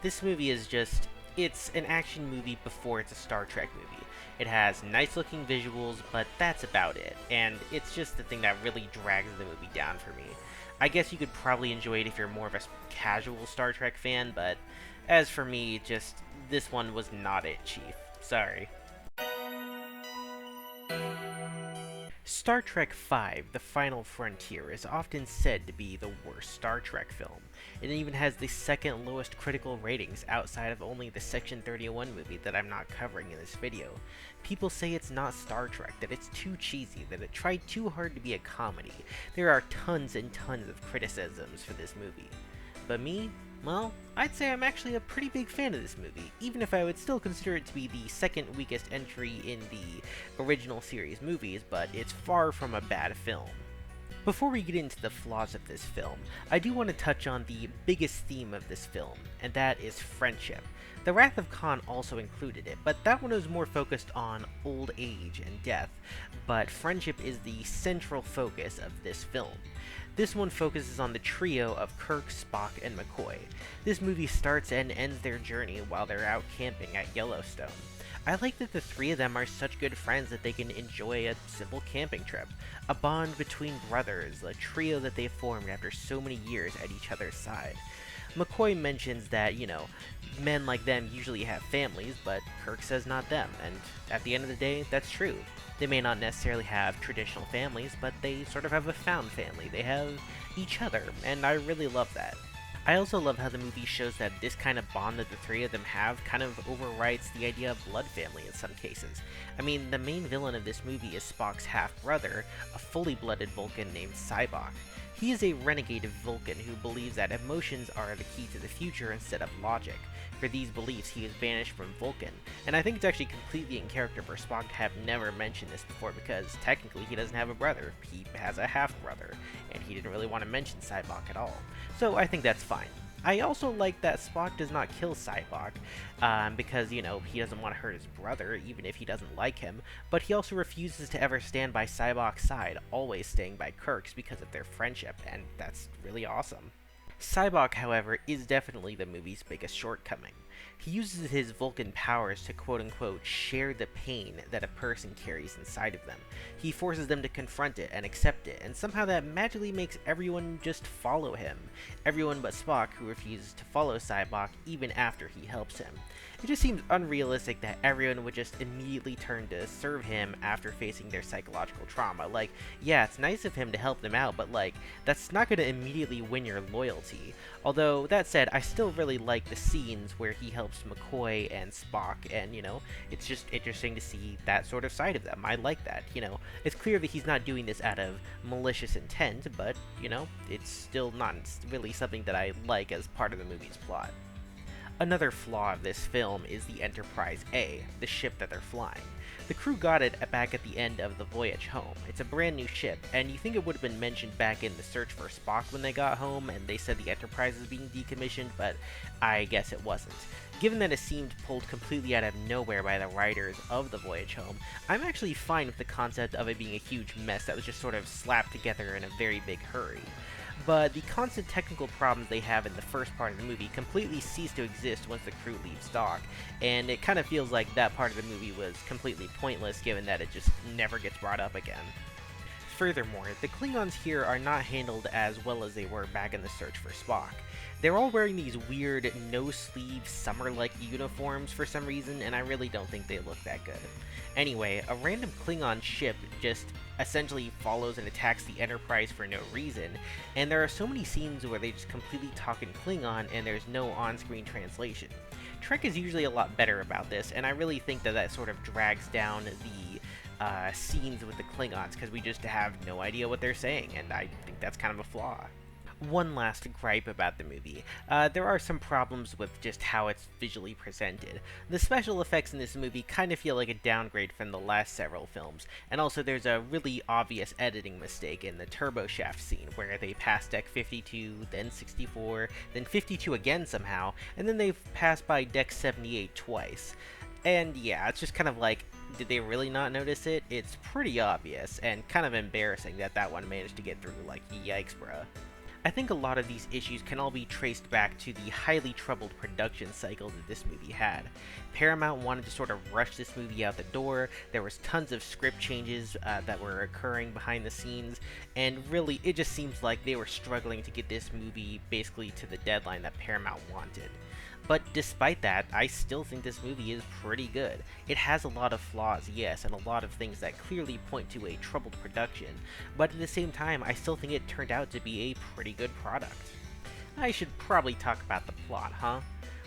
This movie is just... it's an action movie before it's a Star Trek movie. It has nice looking visuals, but that's about it, and it's just the thing that really drags the movie down for me. I guess you could probably enjoy it if you're more of a casual Star Trek fan, but as for me, just, this one was not it, Chief. Sorry. Star Trek V, The Final Frontier, is often said to be the worst Star Trek film. It even has the second lowest critical ratings outside of only the Section 31 movie that I'm not covering in this video. People say it's not Star Trek, that it's too cheesy, that it tried too hard to be a comedy. There are tons and tons of criticisms for this movie. But me? Well, I'd say I'm actually a pretty big fan of this movie, even if I would still consider it to be the second weakest entry in the original series movies, but it's far from a bad film. Before we get into the flaws of this film, I do want to touch on the biggest theme of this film, and that is friendship. The Wrath of Khan also included it, but that one was more focused on old age and death, but friendship is the central focus of this film. This one focuses on the trio of Kirk, Spock, and McCoy. This movie starts and ends their journey while they're out camping at Yellowstone. I like that the three of them are such good friends that they can enjoy a simple camping trip, a bond between brothers, a trio that they formed after so many years at each other's side. McCoy mentions that, men like them usually have families, but Kirk says not them, and at the end of the day, that's true. They may not necessarily have traditional families, but they sort of have a found family. They have each other, and I really love that. I also love how the movie shows that this kind of bond that the three of them have kind of overwrites the idea of blood family in some cases. I mean, the main villain of this movie is Spock's half-brother, a fully blooded Vulcan named Sybok. He is a renegade Vulcan who believes that emotions are the key to the future instead of logic. For these beliefs, he is banished from Vulcan, and I think it's actually completely in character for Spock to have never mentioned this before because technically he doesn't have a brother, he has a half-brother, and he didn't really want to mention Sybok at all. So I think that's fine. I also like that Spock does not kill Sybok, because, he doesn't want to hurt his brother, even if he doesn't like him, but he also refuses to ever stand by Sybok's side, always staying by Kirk's because of their friendship, and that's really awesome. Sybok, however, is definitely the movie's biggest shortcoming. He uses his Vulcan powers to quote-unquote share the pain that a person carries inside of them. He forces them to confront it and accept it, and somehow that magically makes everyone just follow him. Everyone but Spock, who refuses to follow Sybok even after he helps him. It just seems unrealistic that everyone would just immediately turn to serve him after facing their psychological trauma. Like, yeah, it's nice of him to help them out, but that's not going to immediately win your loyalty. Although, that said, I still really like the scenes where he helps McCoy and Spock, and, it's just interesting to see that sort of side of them. I like that, It's clear that he's not doing this out of malicious intent, but, it's still not really something that I like as part of the movie's plot. Another flaw of this film is the Enterprise A, the ship that they're flying. The crew got it back at the end of the voyage home. It's a brand new ship, and you think it would have been mentioned back in the search for Spock when they got home, and they said the Enterprise is being decommissioned, but I guess it wasn't. Given that it seemed pulled completely out of nowhere by the writers of the voyage home, I'm actually fine with the concept of it being a huge mess that was just sort of slapped together in a very big hurry. But the constant technical problems they have in the first part of the movie completely cease to exist once the crew leaves dock, and it kind of feels like that part of the movie was completely pointless given that it just never gets brought up again. Furthermore, the Klingons here are not handled as well as they were back in the search for Spock. They're all wearing these weird, no-sleeve, summer-like uniforms for some reason, and I really don't think they look that good. Anyway, a random Klingon ship just essentially follows and attacks the Enterprise for no reason, and there are so many scenes where they just completely talk in Klingon and there's no on-screen translation. Trek is usually a lot better about this, and I really think that sort of drags down the scenes with the Klingons, because we just have no idea what they're saying, and I think that's kind of a flaw. One last gripe about the movie. There are some problems with just how it's visually presented. The special effects in this movie kind of feel like a downgrade from the last several films, and also there's a really obvious editing mistake in the turbo shaft scene, where they pass deck 52, then 64, then 52 again somehow, and then they pass by deck 78 twice. And yeah, it's just kind of like, did they really not notice it? It's pretty obvious, and kind of embarrassing that one managed to get through, yikes bruh. I think a lot of these issues can all be traced back to the highly troubled production cycle that this movie had. Paramount wanted to sort of rush this movie out the door, there was tons of script changes that were occurring behind the scenes, and really it just seems like they were struggling to get this movie basically to the deadline that Paramount wanted. But despite that, I still think this movie is pretty good. It has a lot of flaws, yes, and a lot of things that clearly point to a troubled production, but at the same time, I still think it turned out to be a pretty good product. I should probably talk about the plot, huh?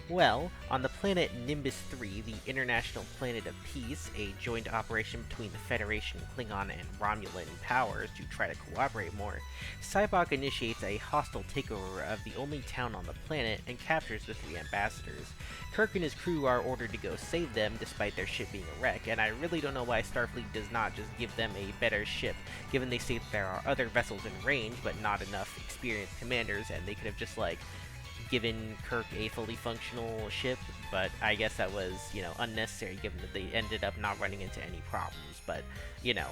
Well, on the planet Nimbus 3, the International Planet of Peace, a joint operation between the Federation, Klingon, and Romulan powers to try to cooperate more, Cybok initiates a hostile takeover of the only town on the planet and captures the three ambassadors. Kirk and his crew are ordered to go save them despite their ship being a wreck, and I really don't know why Starfleet does not just give them a better ship, given they say that there are other vessels in range but not enough experienced commanders, and they could have just, given Kirk a fully functional ship, but I guess that was, unnecessary given that they ended up not running into any problems, but, you know.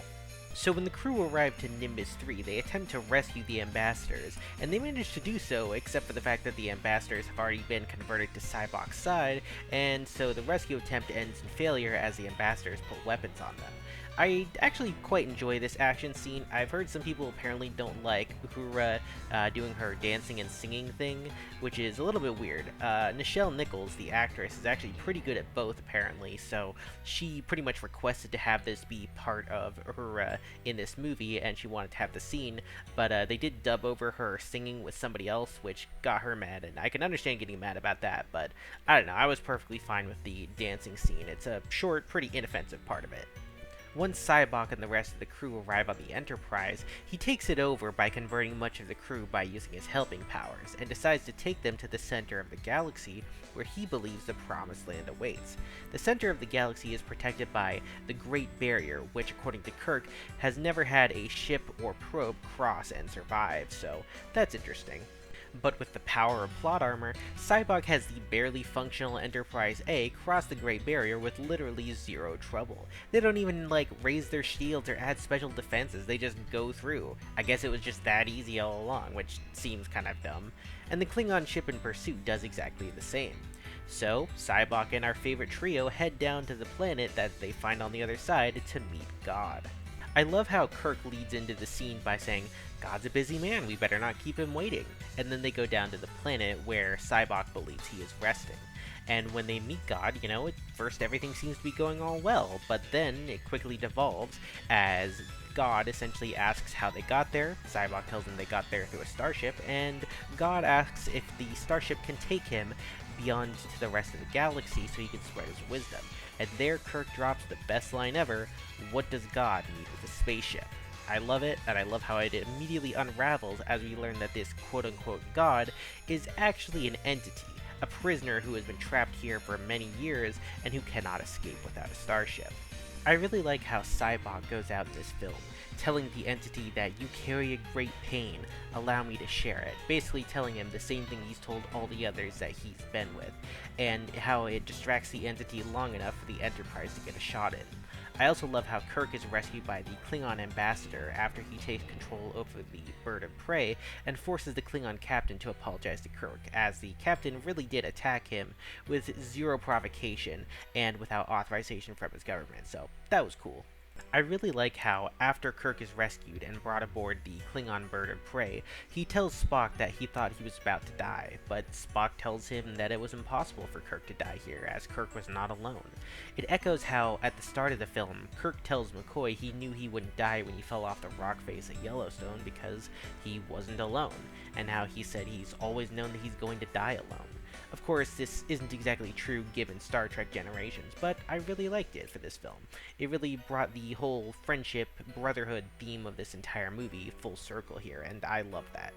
So when the crew arrive to Nimbus 3, they attempt to rescue the ambassadors, and they manage to do so, except for the fact that the ambassadors have already been converted to Cybok's side, and so the rescue attempt ends in failure as the ambassadors put weapons on them. I actually quite enjoy this action scene. I've heard some people apparently don't like Uhura doing her dancing and singing thing, which is a little bit weird. Nichelle Nichols, the actress, is actually pretty good at both, apparently, so she pretty much requested to have this be part of Uhura in this movie, and she wanted to have the scene, but they did dub over her singing with somebody else, which got her mad, and I can understand getting mad about that, but I don't know, I was perfectly fine with the dancing scene. It's a short, pretty inoffensive part of it. Once Cybok and the rest of the crew arrive on the Enterprise, he takes it over by converting much of the crew by using his helping powers, and decides to take them to the center of the galaxy, where he believes the Promised Land awaits. The center of the galaxy is protected by the Great Barrier, which, according to Kirk, has never had a ship or probe cross and survive, so that's interesting. But with the power of plot armor, Cybok has the barely functional Enterprise A cross the Great Barrier with literally zero trouble. They don't even, raise their shields or add special defenses, they just go through. I guess it was just that easy all along, which seems kind of dumb. And the Klingon ship in pursuit does exactly the same. So, Cybok and our favorite trio head down to the planet that they find on the other side to meet God. I love how Kirk leads into the scene by saying, "God's a busy man, we better not keep him waiting." And then they go down to the planet where Cybok believes he is resting. And when they meet God, at first everything seems to be going all well, but then it quickly devolves as God essentially asks how they got there. Cybok tells him they got there through a starship, and God asks if the starship can take him beyond to the rest of the galaxy so he can spread his wisdom. And there Kirk drops the best line ever, "What does God need with a spaceship?" I love it, and I love how it immediately unravels as we learn that this quote-unquote God is actually an entity, a prisoner who has been trapped here for many years and who cannot escape without a starship. I really like how Cybok goes out in this film, telling the entity that you carry a great pain, allow me to share it, basically telling him the same thing he's told all the others that he's been with, and how it distracts the entity long enough for the Enterprise to get a shot in. I also love how Kirk is rescued by the Klingon ambassador after he takes control over the bird of prey and forces the Klingon captain to apologize to Kirk, as the captain really did attack him with zero provocation and without authorization from his government, so that was cool. I really like how, after Kirk is rescued and brought aboard the Klingon bird of prey, he tells Spock that he thought he was about to die, but Spock tells him that it was impossible for Kirk to die here, as Kirk was not alone. It echoes how, at the start of the film, Kirk tells McCoy he knew he wouldn't die when he fell off the rock face at Yellowstone because he wasn't alone, and how he said he's always known that he's going to die alone. Of course, this isn't exactly true given Star Trek Generations, but I really liked it for this film. It really brought the whole friendship, brotherhood theme of this entire movie full circle here, and I love that.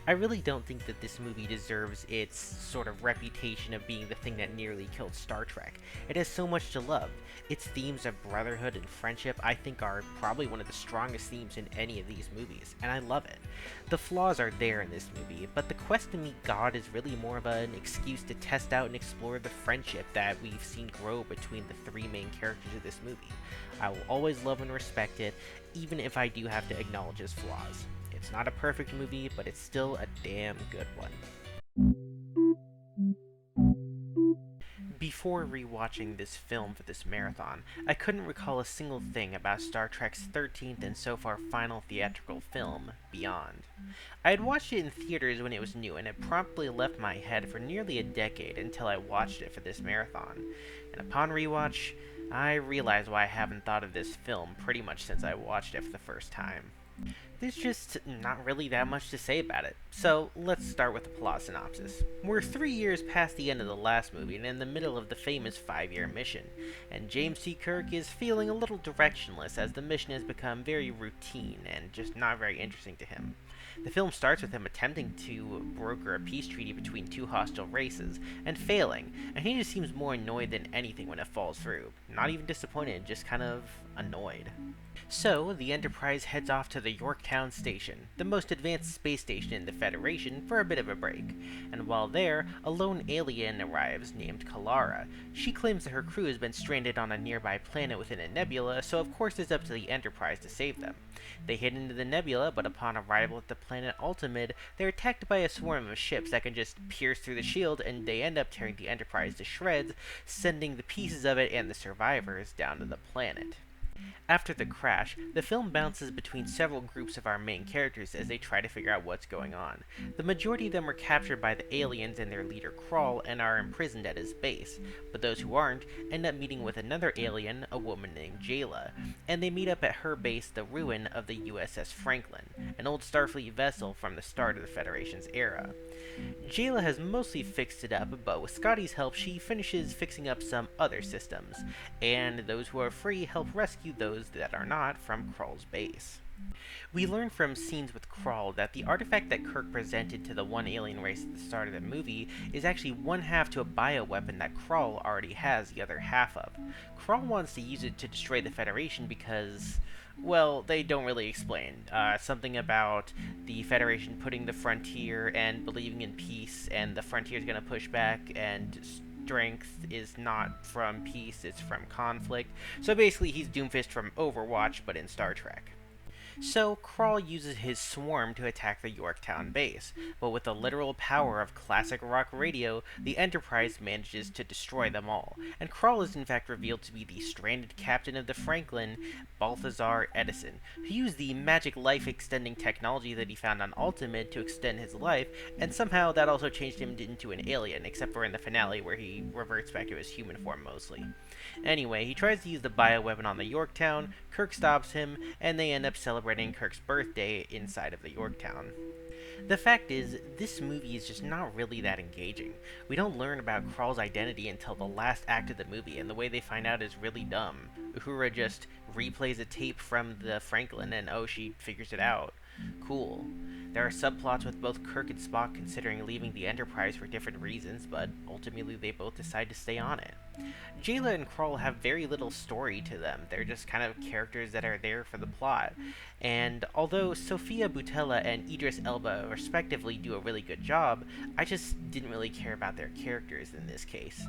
I really don't think that this movie deserves its sort of reputation of being the thing that nearly killed Star Trek. It has so much to love. Its themes of brotherhood and friendship, I think, are probably one of the strongest themes in any of these movies, and I love it. The flaws are there in this movie, but the quest to meet God is really more of an excuse to test out and explore the friendship that we've seen grow between the three main characters of this movie. I will always love and respect it, even if I do have to acknowledge its flaws. It's not a perfect movie, but it's still a damn good one. Before rewatching this film for this marathon, I couldn't recall a single thing about Star Trek's 13th and so far final theatrical film, Beyond. I had watched it in theaters when it was new, and it promptly left my head for nearly a decade until I watched it for this marathon. And upon rewatch, I realized why I haven't thought of this film pretty much since I watched it for the first time. There's just not really that much to say about it, so let's start with the plot synopsis. We're 3 years past the end of the last movie and in the middle of the famous 5-year mission, and James T. Kirk is feeling a little directionless as the mission has become very routine and just not very interesting to him. The film starts with him attempting to broker a peace treaty between two hostile races, and failing, and he just seems more annoyed than anything when it falls through. Not even disappointed, just kind of annoyed. So, the Enterprise heads off to the Yorktown Station, the most advanced space station in the Federation, for a bit of a break. And while there, a lone alien arrives named Kalara. She claims that her crew has been stranded on a nearby planet within a nebula, so of course it's up to the Enterprise to save them. They head into the nebula, but upon arrival at the planet Ultimid, they're attacked by a swarm of ships that can just pierce through the shield, and they end up tearing the Enterprise to shreds, sending the pieces of it and the survivors down to the planet. After the crash, the film bounces between several groups of our main characters as they try to figure out what's going on. The majority of them were captured by the aliens and their leader Krall and are imprisoned at his base, but those who aren't end up meeting with another alien, a woman named Jayla, and they meet up at her base, the ruin of the USS Franklin, an old Starfleet vessel from the start of the Federation's era. Jayla has mostly fixed it up, but with Scotty's help she finishes fixing up some other systems, and those who are free help rescue those that are not from Krall's base. We learn from scenes with Krall that the artifact that Kirk presented to the one alien race at the start of the movie is actually one half to a bioweapon that Krall already has the other half of. Krall wants to use it to destroy the Federation because, well, they don't really explain. Something about the Federation putting the frontier and believing in peace, and the frontier is going to push back, and strength is not from peace, it's from conflict. So basically, he's Doomfist from Overwatch, but in Star Trek. So, Krall uses his swarm to attack the Yorktown base, but with the literal power of classic rock radio, the Enterprise manages to destroy them all, and Krall is in fact revealed to be the stranded captain of the Franklin, Balthazar Edison, who used the magic life-extending technology that he found on Ultimid to extend his life, and somehow that also changed him into an alien, except for in the finale where he reverts back to his human form mostly. Anyway, he tries to use the bioweapon on the Yorktown, Kirk stops him, and they end up celebrating Kirk's birthday inside of the Yorktown. The fact is, this movie is just not really that engaging. We don't learn about Krall's identity until the last act of the movie, and the way they find out is really dumb. Uhura just replays a tape from the Franklin, and oh, she figures it out. Cool. There are subplots with both Kirk and Spock considering leaving the Enterprise for different reasons, but ultimately they both decide to stay on it. Jayla and Krall have very little story to them. They're just kind of characters that are there for the plot. And although Sofia Boutella and Idris Elba respectively do a really good job, I just didn't really care about their characters in this case.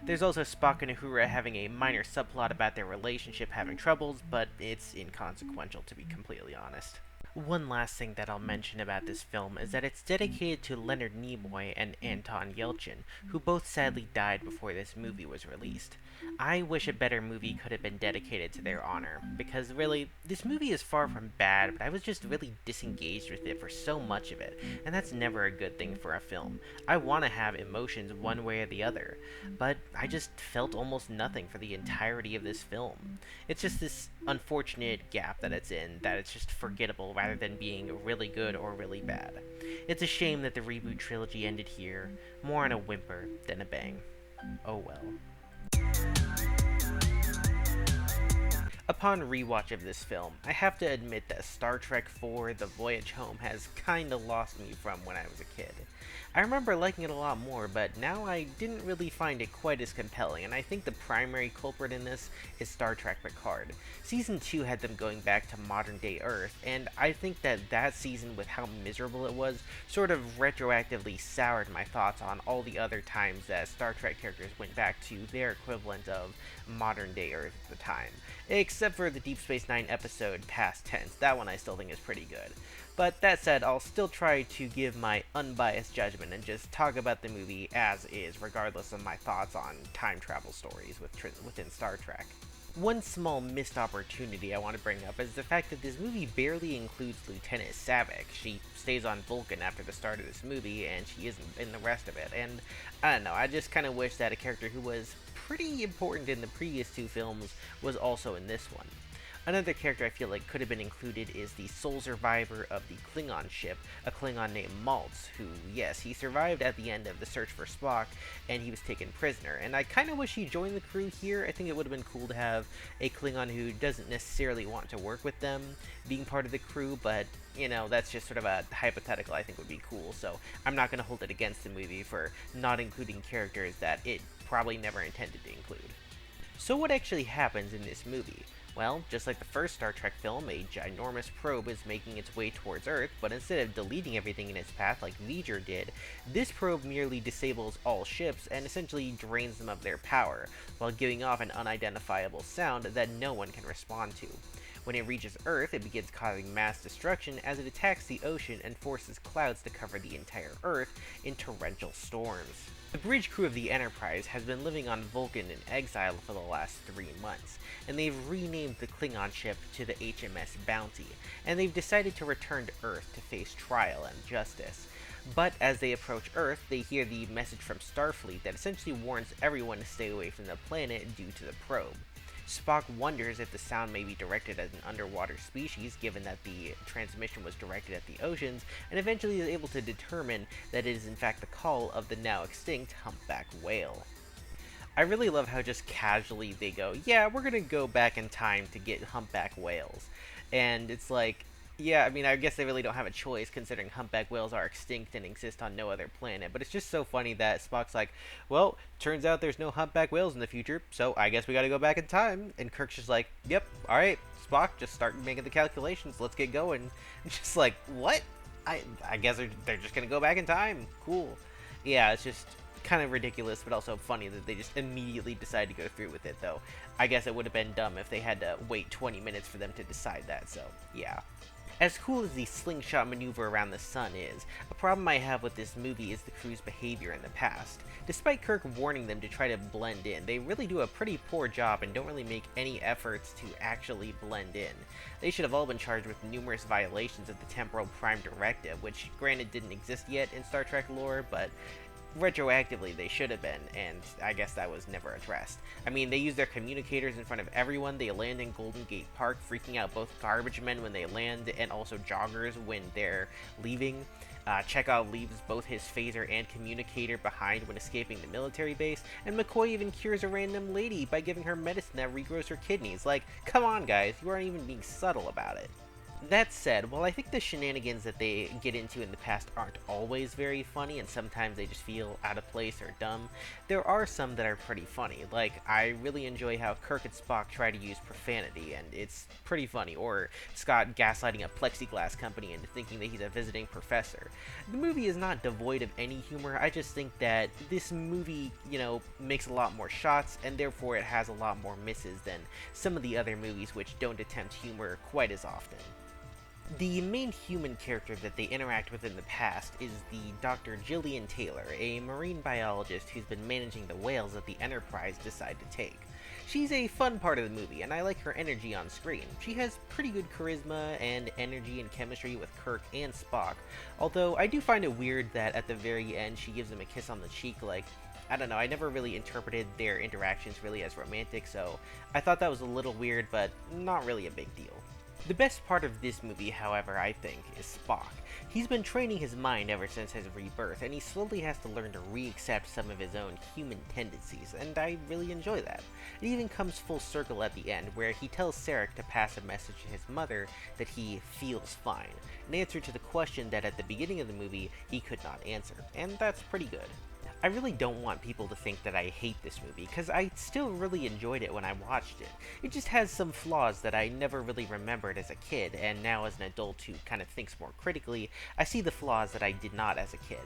There's also Spock and Uhura having a minor subplot about their relationship having troubles, but it's inconsequential to be completely honest. One last thing that I'll mention about this film is that it's dedicated to Leonard Nimoy and Anton Yelchin, who both sadly died before this movie was released. I wish a better movie could have been dedicated to their honor, because really, this movie is far from bad, but I was just really disengaged with it for so much of it, and that's never a good thing for a film. I want to have emotions one way or the other, but I just felt almost nothing for the entirety of this film. It's just this unfortunate gap that it's in, that it's just forgettable rather than being really good or really bad. It's a shame that the reboot trilogy ended here, more on a whimper than a bang. Oh well. Upon rewatch of this film, I have to admit that Star Trek IV: The Voyage Home has kinda lost me from when I was a kid. I remember liking it a lot more, but now I didn't really find it quite as compelling, and I think the primary culprit in this is Star Trek Picard. Season 2 had them going back to modern-day Earth, and I think that season, with how miserable it was, sort of retroactively soured my thoughts on all the other times that Star Trek characters went back to their equivalent of modern-day Earth at the time. Except for the Deep Space Nine episode, Past Tense. That one I still think is pretty good. But that said, I'll still try to give my unbiased judgment and just talk about the movie as is, regardless of my thoughts on time travel stories within Star Trek. One small missed opportunity I want to bring up is the fact that this movie barely includes Lieutenant Saavik. She stays on Vulcan after the start of this movie, and she isn't in the rest of it. And I don't know, I just kind of wish that a character who was pretty important in the previous two films was also in this one. Another character I feel like could have been included is the sole survivor of the Klingon ship, a Klingon named Maltz, who, yes, he survived at the end of the search for Spock, and he was taken prisoner. And I kind of wish he joined the crew here. I think it would have been cool to have a Klingon who doesn't necessarily want to work with them being part of the crew, but, you know, that's just sort of a hypothetical I think would be cool, so I'm not going to hold it against the movie for not including characters that it probably never intended to include. So what actually happens in this movie? Well, just like the first Star Trek film, a ginormous probe is making its way towards Earth, but instead of deleting everything in its path like V'ger did, this probe merely disables all ships and essentially drains them of their power, while giving off an unidentifiable sound that no one can respond to. When it reaches Earth, it begins causing mass destruction as it attacks the ocean and forces clouds to cover the entire Earth in torrential storms. The bridge crew of the Enterprise has been living on Vulcan in exile for the last 3 months, and they've renamed the Klingon ship to the HMS Bounty, and they've decided to return to Earth to face trial and justice. But as they approach Earth, they hear the message from Starfleet that essentially warns everyone to stay away from the planet due to the probe. Spock wonders if the sound may be directed at an underwater species, given that the transmission was directed at the oceans, and eventually is able to determine that it is in fact the call of the now extinct humpback whale. I really love how just casually they go, yeah, we're gonna go back in time to get humpback whales. And it's like, yeah, I mean, I guess they really don't have a choice considering humpback whales are extinct and exist on no other planet, but it's just so funny that Spock's like, well, turns out there's no humpback whales in the future, so I guess we gotta go back in time. And Kirk's just like, yep, alright, Spock, just start making the calculations, let's get going. And just like, what? I guess they're just gonna go back in time. Cool. Yeah, it's just kind of ridiculous, but also funny that they just immediately decide to go through with it, though. I guess it would have been dumb if they had to wait 20 minutes for them to decide that, so yeah. As cool as the slingshot maneuver around the sun is, a problem I have with this movie is the crew's behavior in the past. Despite Kirk warning them to try to blend in, they really do a pretty poor job and don't really make any efforts to actually blend in. They should have all been charged with numerous violations of the Temporal Prime Directive, which granted didn't exist yet in Star Trek lore, but retroactively they should have been, and I guess that was never addressed. I mean, they use their communicators in front of everyone. They land in Golden Gate Park, freaking out both garbage men when they land and also joggers when they're leaving. Chekhov leaves both his phaser and communicator behind when escaping the military base, and McCoy even cures a random lady by giving her medicine that regrows her kidneys. Like, come on guys, you aren't even being subtle about it. That said, while I think the shenanigans that they get into in the past aren't always very funny, and sometimes they just feel out of place or dumb, there are some that are pretty funny. Like, I really enjoy how Kirk and Spock try to use profanity, and it's pretty funny, or Scott gaslighting a plexiglass company into thinking that he's a visiting professor. The movie is not devoid of any humor, I just think that this movie, you know, makes a lot more shots, and therefore it has a lot more misses than some of the other movies which don't attempt humor quite as often. The main human character that they interact with in the past is the Dr. Jillian Taylor, a marine biologist who's been managing the whales that the Enterprise decide to take. She's a fun part of the movie, and I like her energy on screen. She has pretty good charisma and energy and chemistry with Kirk and Spock, although I do find it weird that at the very end she gives him a kiss on the cheek. Like, I don't know, I never really interpreted their interactions really as romantic, so I thought that was a little weird, but not really a big deal. The best part of this movie, however, I think, is Spock. He's been training his mind ever since his rebirth, and he slowly has to learn to re-accept some of his own human tendencies, and I really enjoy that. It even comes full circle at the end, where he tells Sarek to pass a message to his mother that he feels fine, an answer to the question that at the beginning of the movie he could not answer, and that's pretty good. I really don't want people to think that I hate this movie, because I still really enjoyed it when I watched it. It just has some flaws that I never really remembered as a kid, and now as an adult who kind of thinks more critically, I see the flaws that I did not as a kid.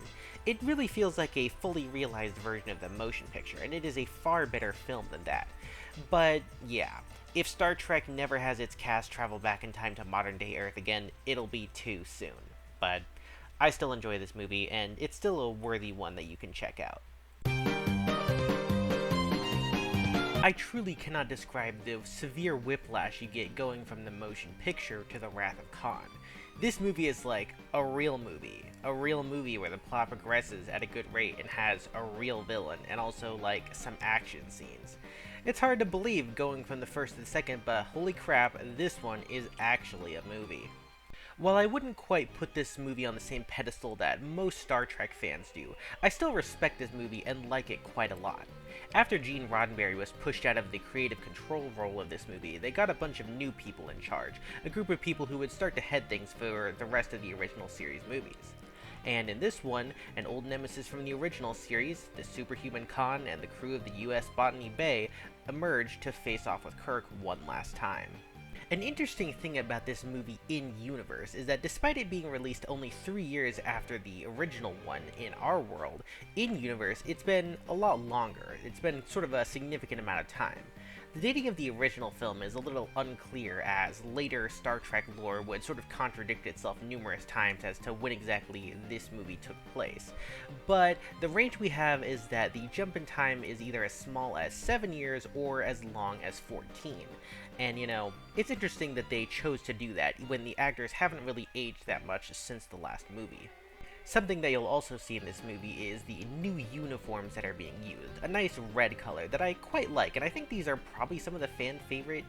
It really feels like a fully realized version of the motion picture, and it is a far better film than that. But yeah, If Star Trek never has its cast travel back in time to modern day Earth again, it'll be too soon. But I still enjoy this movie, and it's still a worthy one that you can check out. I truly cannot describe the severe whiplash you get going from the motion picture to the Wrath of Khan. This movie is like a real movie where the plot progresses at a good rate and has a real villain, and also like some action scenes. It's hard to believe going from the first to the second, but holy crap, this one is actually a movie. While I wouldn't quite put this movie on the same pedestal that most Star Trek fans do, I still respect this movie and like it quite a lot. After Gene Roddenberry was pushed out of the creative control role of this movie, they got a bunch of new people in charge, a group of people who would start to head things for the rest of the original series movies. And in this one, an old nemesis from the original series, the superhuman Khan and the crew of the US Botany Bay emerged to face off with Kirk one last time. An interesting thing about this movie in-universe is that despite it being released only 3 years after the original one in our world, in-universe it's been a lot longer. It's been sort of a significant amount of time. The dating of the original film is a little unclear, as later Star Trek lore would sort of contradict itself numerous times as to when exactly this movie took place. But the range we have is that the jump in time is either as small as 7 years or as long as 14. And it's interesting that they chose to do that when the actors haven't really aged that much since the last movie. Something that you'll also see in this movie is the new uniforms that are being used. A nice red color that I quite like, and I think these are probably some of the fan favorite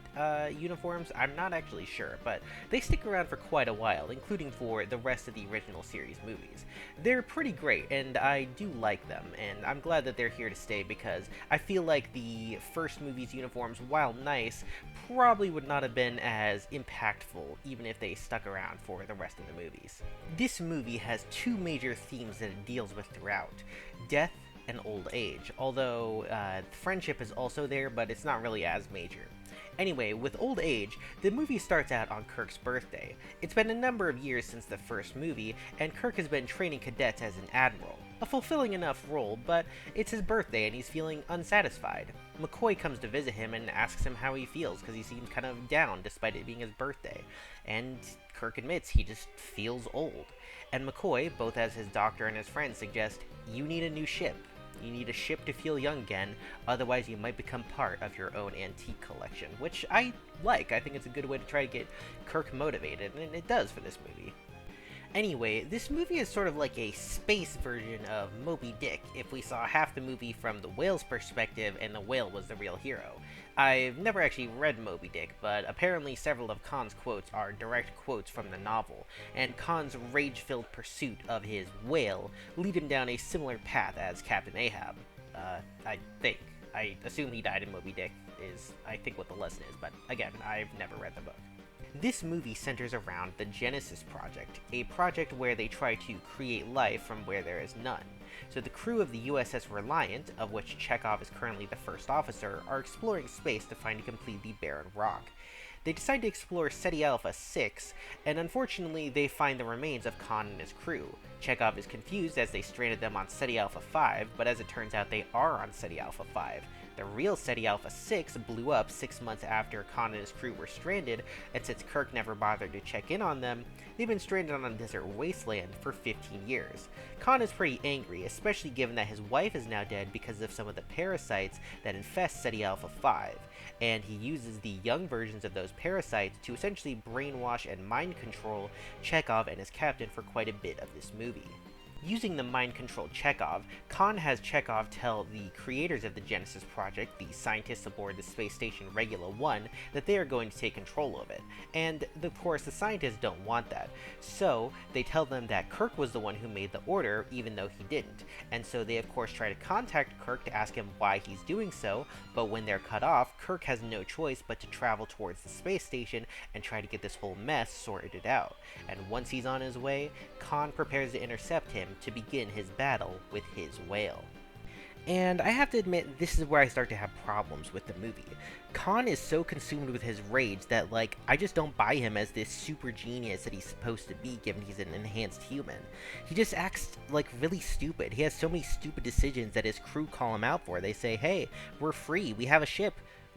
uniforms. I'm not actually sure, but they stick around for quite a while, including for the rest of the original series movies. They're pretty great, and I do like them, and I'm glad that they're here to stay because I feel like the first movie's uniforms, while nice, probably would not have been as impactful even if they stuck around for the rest of the movies. This movie has two major themes that it deals with throughout: death and old age, although friendship is also there, but it's not really as major. Anyway, with old age, the movie starts out on Kirk's birthday. It's been a number of years since the first movie, and Kirk has been training cadets as an admiral. A fulfilling enough role, but it's his birthday and he's feeling unsatisfied. McCoy comes to visit him and asks him how he feels because he seems kind of down despite it being his birthday. And Kirk admits he just feels old. And McCoy, both as his doctor and his friend, suggest, you need a new ship. You need a ship to feel young again, otherwise you might become part of your own antique collection, which I like. I think it's a good way to try to get Kirk motivated, and it does for this movie. Anyway, this movie is sort of like a space version of Moby Dick if we saw half the movie from the whale's perspective and the whale was the real hero. I've never actually read Moby Dick, but apparently several of Khan's quotes are direct quotes from the novel, and Khan's rage-filled pursuit of his whale lead him down a similar path as Captain Ahab. I think. I assume he died in Moby Dick is, I think, what the lesson is, but again, I've never read the book. This movie centers around the Genesis Project, a project where they try to create life from where there is none. So the crew of the USS Reliant, of which Chekhov is currently the first officer, are exploring space to find a completely barren rock. They decide to explore Ceti Alpha 6, and unfortunately they find the remains of Khan and his crew. Chekhov is confused as they stranded them on Ceti Alpha 5, but as it turns out they are on Ceti Alpha 5. The real Ceti Alpha 6 blew up 6 months after Khan and his crew were stranded, and since Kirk never bothered to check in on them, they've been stranded on a desert wasteland for 15 years. Khan is pretty angry, especially given that his wife is now dead because of some of the parasites that infest Ceti Alpha 5, and he uses the young versions of those parasites to essentially brainwash and mind control Chekhov and his captain for quite a bit of this movie. Using the mind-controlled Chekhov, Khan has Chekhov tell the creators of the Genesis Project, the scientists aboard the space station Regula 1, that they are going to take control of it. And, of course, the scientists don't want that. So, they tell them that Kirk was the one who made the order, even though he didn't. And so they, of course, try to contact Kirk to ask him why he's doing so, but when they're cut off, Kirk has no choice but to travel towards the space station and try to get this whole mess sorted out. And once he's on his way, Khan prepares to intercept him to begin his battle with his whale. And I have to admit, this is where I start to have problems with the movie. Khan is so consumed with his rage that, I just don't buy him as this super genius that he's supposed to be, given he's an enhanced human. He just acts, really stupid. He has so many stupid decisions that his crew call him out for. They say, hey, we're free, we have a ship,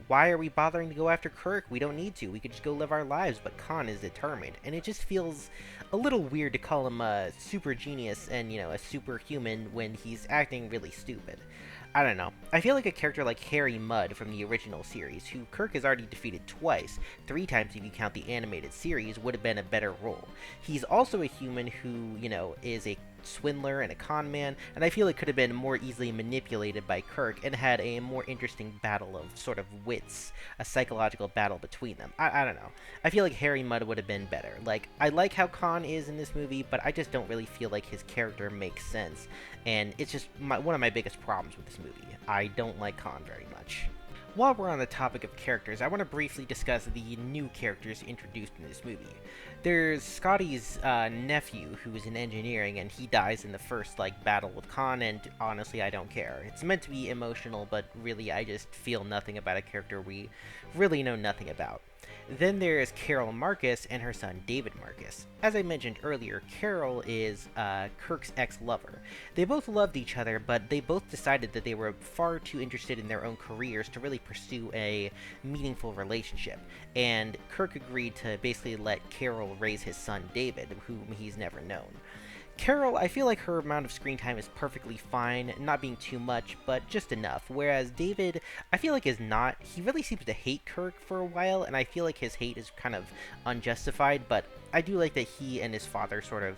why are we bothering to go after Kirk? We don't need to. We could just go live our lives. But Khan is determined, and it just feels a little weird to call him a super genius and, a superhuman when he's acting really stupid. I don't know. I feel like a character like Harry Mudd from the original series, who Kirk has already defeated twice, 3 times if you count the animated series, would have been a better role. He's also a human who, is a swindler and a con man, and I feel it could have been more easily manipulated by Kirk and had a more interesting battle of sort of wits, a psychological battle between them. I don't know. I feel like Harry Mudd would have been better. Like, I like how Khan is in this movie, but I just don't really feel like his character makes sense, and it's just one of my biggest problems with this movie. I don't like Khan very much. While we're on the topic of characters, I want to briefly discuss the new characters introduced in this movie. There's Scotty's nephew, who is in engineering, and he dies in the first, battle with Khan, and honestly, I don't care. It's meant to be emotional, but really, I just feel nothing about a character we really know nothing about. Then there is Carol Marcus and her son David Marcus. As I mentioned earlier, Carol is Kirk's ex-lover. They both loved each other, but they both decided that they were far too interested in their own careers to really pursue a meaningful relationship. And Kirk agreed to basically let Carol raise his son David, whom he's never known. Carol, I feel like her amount of screen time is perfectly fine, not being too much, but just enough. Whereas David, I feel like is not. He really seems to hate Kirk for a while, and I feel like his hate is kind of unjustified, but I do like that he and his father sort of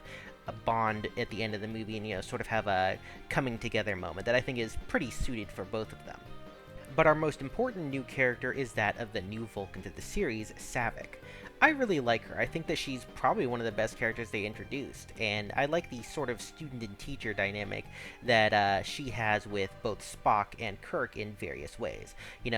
bond at the end of the movie and, sort of have a coming together moment that I think is pretty suited for both of them. But our most important new character is that of the new Vulcan to the series, Saavik. I really like her. I think that she's probably one of the best characters they introduced, and I like the sort of student and teacher dynamic that she has with both Spock and Kirk in various ways.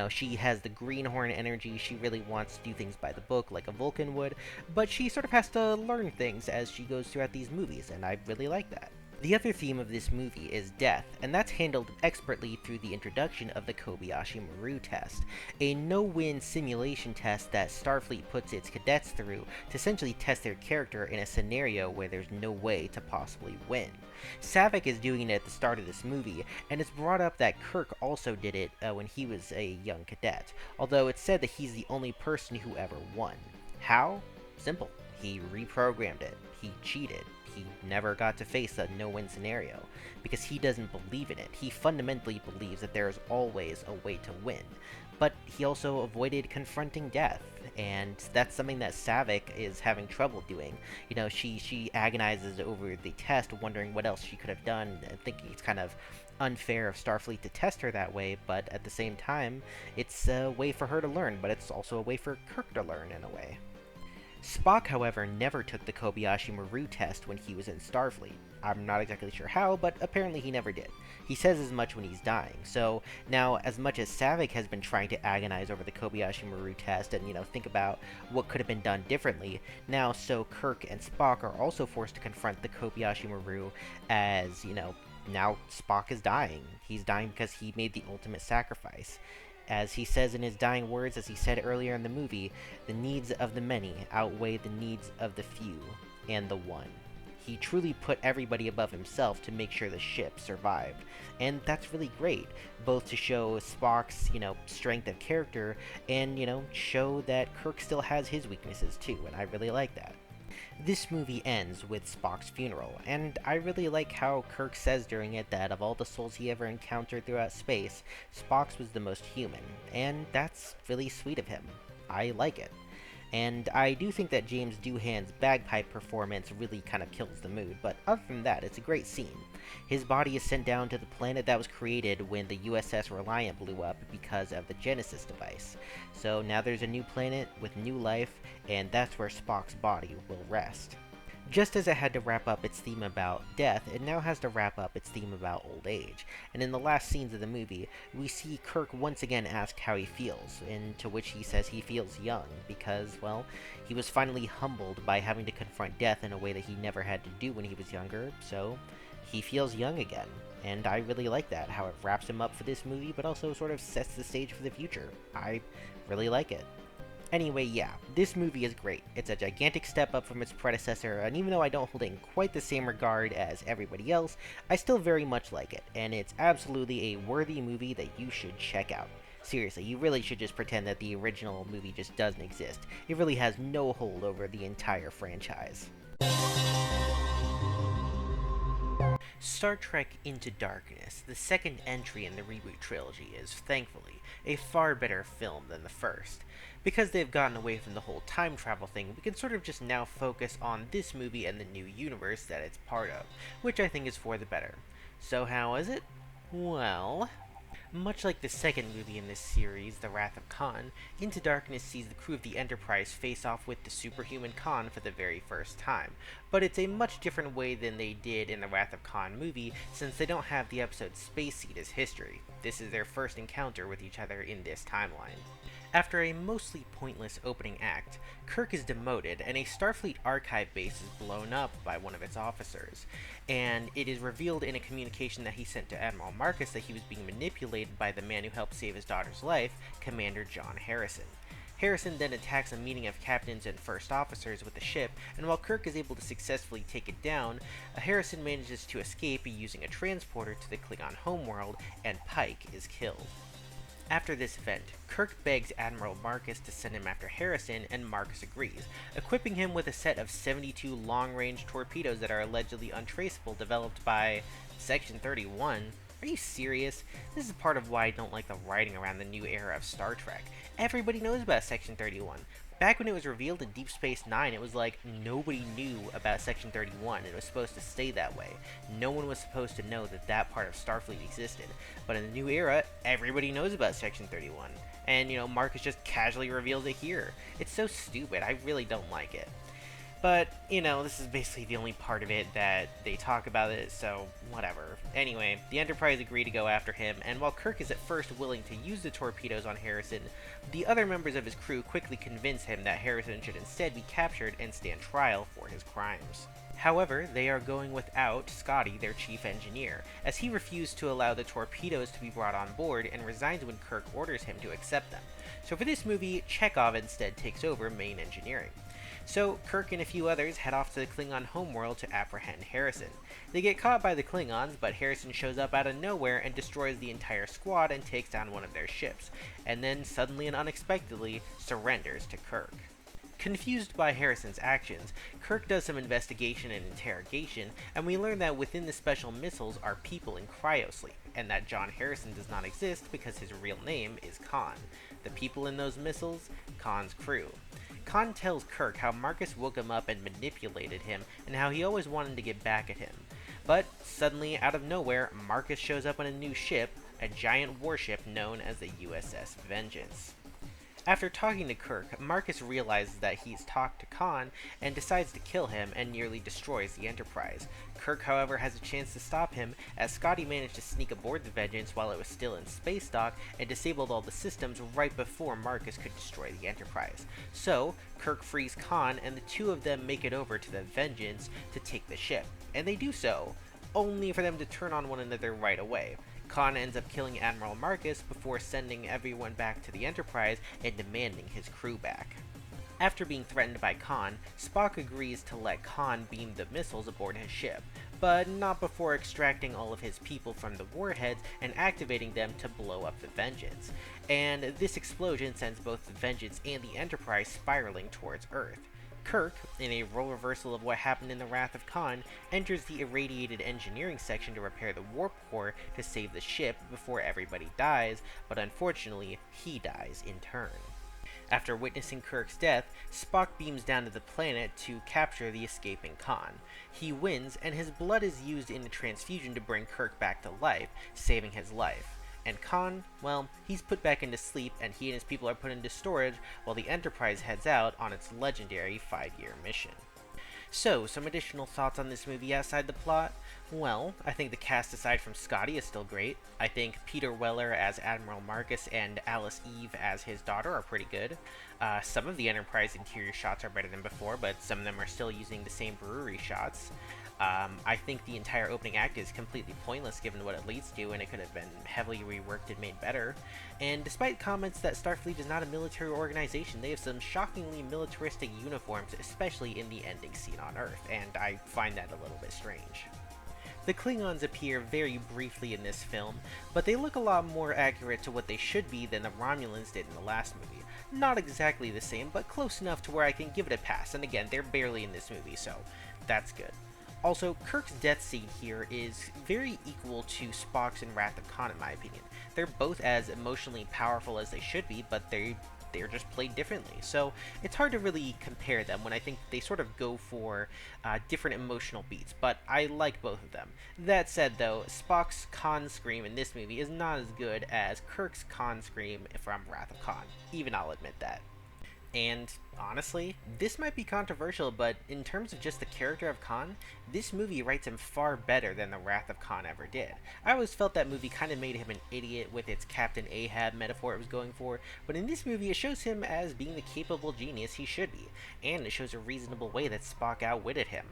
She has the greenhorn energy, she really wants to do things by the book like a Vulcan would, but she sort of has to learn things as she goes throughout these movies, and I really like that. The other theme of this movie is death, and that's handled expertly through the introduction of the Kobayashi Maru test, a no-win simulation test that Starfleet puts its cadets through to essentially test their character in a scenario where there's no way to possibly win. Saavik is doing it at the start of this movie, and it's brought up that Kirk also did it when he was a young cadet, although it's said that he's the only person who ever won. How? Simple. He reprogrammed it. He cheated. He never got to face a no-win scenario, because he doesn't believe in it. He fundamentally believes that there is always a way to win, but he also avoided confronting death, and that's something that Saavik is having trouble doing. She agonizes over the test, wondering what else she could have done, thinking it's kind of unfair of Starfleet to test her that way, but at the same time, it's a way for her to learn, but it's also a way for Kirk to learn in a way. Spock, however, never took the Kobayashi Maru test when he was in Starfleet. I'm not exactly sure how, but apparently he never did. He says as much when he's dying. So now, as much as Saavik has been trying to agonize over the Kobayashi Maru test and, think about what could have been done differently, now so Kirk and Spock are also forced to confront the Kobayashi Maru as, now Spock is dying. He's dying because he made the ultimate sacrifice. As he says in his dying words, as he said earlier in the movie, the needs of the many outweigh the needs of the few and the one. He truly put everybody above himself to make sure the ship survived. And that's really great, both to show Spock's, strength of character and, show that Kirk still has his weaknesses too, and I really like that. This movie ends with Spock's funeral, and I really like how Kirk says during it that of all the souls he ever encountered throughout space, Spock's was the most human, and that's really sweet of him. I like it. And I do think that James Doohan's bagpipe performance really kind of kills the mood, but other than that, it's a great scene. His body is sent down to the planet that was created when the USS Reliant blew up because of the Genesis device. So now there's a new planet with new life, and that's where Spock's body will rest. Just as it had to wrap up its theme about death, it now has to wrap up its theme about old age. And in the last scenes of the movie, we see Kirk once again asked how he feels, and to which he says he feels young, because, well, he was finally humbled by having to confront death in a way that he never had to do when he was younger, so he feels young again. And I really like that, how it wraps him up for this movie, but also sort of sets the stage for the future. I really like it. Anyway, yeah, this movie is great. It's a gigantic step up from its predecessor, and even though I don't hold it in quite the same regard as everybody else, I still very much like it, and it's absolutely a worthy movie that you should check out. Seriously, you really should just pretend that the original movie just doesn't exist. It really has no hold over the entire franchise. Star Trek Into Darkness, the second entry in the reboot trilogy, is, thankfully, a far better film than the first. Because they've gotten away from the whole time travel thing, we can sort of just now focus on this movie and the new universe that it's part of, which I think is for the better. So how is it? Well, much like the second movie in this series, The Wrath of Khan, Into Darkness sees the crew of the Enterprise face off with the superhuman Khan for the very first time, but it's a much different way than they did in the Wrath of Khan movie, since they don't have the episode Space Seed as history. This is their first encounter with each other in this timeline. After a mostly pointless opening act, Kirk is demoted and a Starfleet archive base is blown up by one of its officers, and it is revealed in a communication that he sent to Admiral Marcus that he was being manipulated by the man who helped save his daughter's life, Commander John Harrison. Harrison then attacks a meeting of captains and first officers with the ship, and while Kirk is able to successfully take it down, Harrison manages to escape using a transporter to the Klingon homeworld, and Pike is killed. After this event, Kirk begs Admiral Marcus to send him after Harrison, and Marcus agrees, equipping him with a set of 72 long-range torpedoes that are allegedly untraceable, developed by Section 31. Are you serious? This is part of why I don't like the writing around the new era of Star Trek. Everybody knows about Section 31. Back when it was revealed in Deep Space Nine, it was like nobody knew about Section 31, and it was supposed to stay that way. No one was supposed to know that that part of Starfleet existed. But in the new era, everybody knows about Section 31. And, Marcus just casually reveals it here. It's so stupid. I really don't like it. But, this is basically the only part of it that they talk about it, so whatever. Anyway, the Enterprise agree to go after him, and while Kirk is at first willing to use the torpedoes on Harrison, the other members of his crew quickly convince him that Harrison should instead be captured and stand trial for his crimes. However, they are going without Scotty, their chief engineer, as he refused to allow the torpedoes to be brought on board and resigns when Kirk orders him to accept them. So for this movie, Chekhov instead takes over main engineering. So, Kirk and a few others head off to the Klingon homeworld to apprehend Harrison. They get caught by the Klingons, but Harrison shows up out of nowhere and destroys the entire squad and takes down one of their ships, and then suddenly and unexpectedly surrenders to Kirk. Confused by Harrison's actions, Kirk does some investigation and interrogation, and we learn that within the special missiles are people in cryosleep, and that John Harrison does not exist because his real name is Khan. The people in those missiles? Khan's crew. Khan tells Kirk how Marcus woke him up and manipulated him, and how he always wanted to get back at him. But, suddenly, out of nowhere, Marcus shows up on a new ship, a giant warship known as the USS Vengeance. After talking to Kirk, Marcus realizes that he's talked to Khan and decides to kill him and nearly destroys the Enterprise. Kirk, however, has a chance to stop him, as Scotty managed to sneak aboard the Vengeance while it was still in space dock and disabled all the systems right before Marcus could destroy the Enterprise. So, Kirk frees Khan and the two of them make it over to the Vengeance to take the ship, and they do so, only for them to turn on one another right away. Khan ends up killing Admiral Marcus before sending everyone back to the Enterprise and demanding his crew back. After being threatened by Khan, Spock agrees to let Khan beam the missiles aboard his ship, but not before extracting all of his people from the warheads and activating them to blow up the Vengeance. And this explosion sends both the Vengeance and the Enterprise spiraling towards Earth. Kirk, in a role reversal of what happened in the Wrath of Khan, enters the irradiated engineering section to repair the warp core to save the ship before everybody dies, but unfortunately, he dies in turn. After witnessing Kirk's death, Spock beams down to the planet to capture the escaping Khan. He wins, and his blood is used in the transfusion to bring Kirk back to life, saving his life. And Khan, well, he's put back into sleep, and he and his people are put into storage while the Enterprise heads out on its legendary 5-year mission. So, some additional thoughts on this movie outside the plot? Well, I think the cast aside from Scotty is still great. I think Peter Weller as Admiral Marcus and Alice Eve as his daughter are pretty good. Some of the Enterprise interior shots are better than before, but some of them are still using the same brewery shots. I think the entire opening act is completely pointless given what it leads to, and it could have been heavily reworked and made better. And despite comments that Starfleet is not a military organization, they have some shockingly militaristic uniforms, especially in the ending scene on Earth, and I find that a little bit strange. The Klingons appear very briefly in this film, but they look a lot more accurate to what they should be than the Romulans did in the last movie. Not exactly the same, but close enough to where I can give it a pass, and again, they're barely in this movie, so that's good. Also, Kirk's death scene here is very equal to Spock's in Wrath of Khan in my opinion. They're both as emotionally powerful as they should be, but they're just played differently. So it's hard to really compare them when I think they sort of go for different emotional beats, but I like both of them. That said though, Spock's Khan scream in this movie is not as good as Kirk's Khan scream from Wrath of Khan. Even I'll admit that. And honestly, this might be controversial, but in terms of just the character of Khan, this movie writes him far better than the Wrath of Khan ever did. I always felt that movie kind of made him an idiot with its Captain Ahab metaphor it was going for, but in this movie it shows him as being the capable genius he should be, and it shows a reasonable way that Spock outwitted him.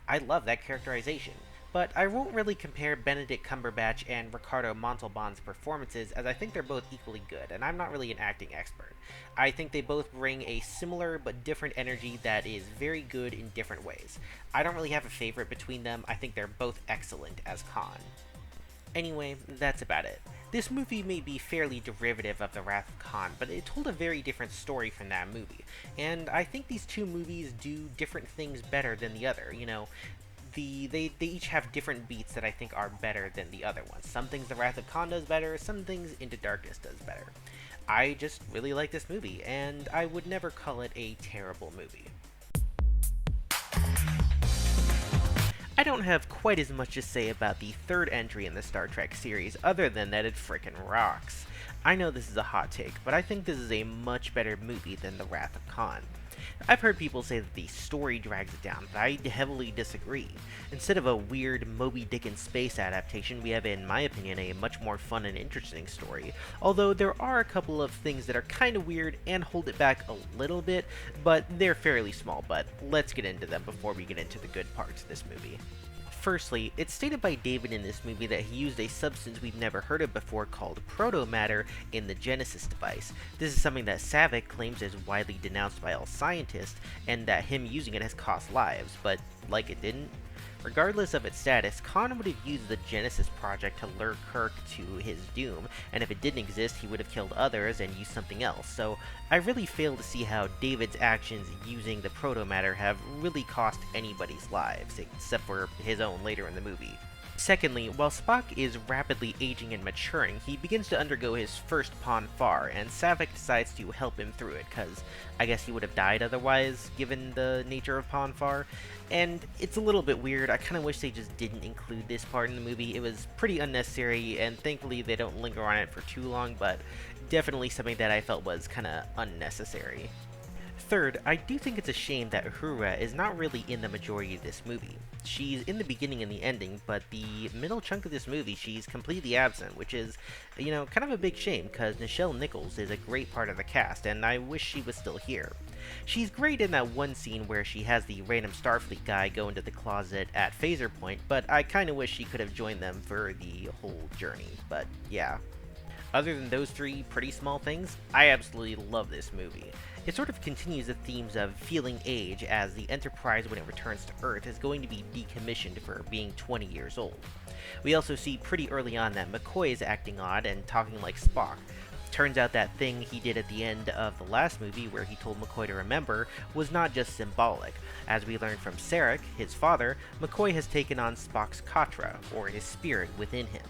I love that characterization. But I won't really compare Benedict Cumberbatch and Ricardo Montalban's performances, as I think they're both equally good, and I'm not really an acting expert. I think they both bring a similar but different energy that is very good in different ways. I don't really have a favorite between them, I think they're both excellent as Khan. Anyway, that's about it. This movie may be fairly derivative of The Wrath of Khan, but it told a very different story from that movie, and I think these two movies do different things better than the other, they each have different beats that I think are better than the other ones. Some things The Wrath of Khan does better, some things Into Darkness does better. I just really like this movie, and I would never call it a terrible movie. I don't have quite as much to say about the third entry in the Star Trek series, other than that it frickin' rocks. I know this is a hot take, but I think this is a much better movie than The Wrath of Khan. I've heard people say that the story drags it down, but I heavily disagree. Instead of a weird Moby Dick in space adaptation, we have, in my opinion, a much more fun and interesting story, although there are a couple of things that are kind of weird and hold it back a little bit, but they're fairly small, but let's get into them before we get into the good parts of this movie. Firstly, it's stated by David in this movie that he used a substance we've never heard of before called proto-matter in the Genesis device. This is something that Savick claims is widely denounced by all scientists, and that him using it has cost lives, but like it didn't. Regardless of its status, Khan would have used the Genesis project to lure Kirk to his doom, and if it didn't exist, he would have killed others and used something else, so I really fail to see how David's actions using the proto-matter have really cost anybody's lives, except for his own later in the movie. Secondly, while Spock is rapidly aging and maturing, he begins to undergo his first Pon farr, and Savick decides to help him through it, cause I guess he would have died otherwise, given the nature of Pon farr. And it's a little bit weird, I kinda wish they just didn't include this part in the movie. It was pretty unnecessary, and thankfully they don't linger on it for too long, but definitely something that I felt was kinda unnecessary. Third, I do think it's a shame that Uhura is not really in the majority of this movie. She's in the beginning and the ending, but the middle chunk of this movie she's completely absent, which is, kind of a big shame, because Nichelle Nichols is a great part of the cast, and I wish she was still here. She's great in that one scene where she has the random Starfleet guy go into the closet at Phaser Point, but I kinda wish she could have joined them for the whole journey, but yeah. Other than those three pretty small things, I absolutely love this movie. It sort of continues the themes of feeling age, as the Enterprise, when it returns to Earth, is going to be decommissioned for being 20 years old. We also see pretty early on that McCoy is acting odd and talking like Spock. Turns out that thing he did at the end of the last movie, where he told McCoy to remember, was not just symbolic. As we learned from Sarek, his father, McCoy has taken on Spock's Katra, or his spirit, within him.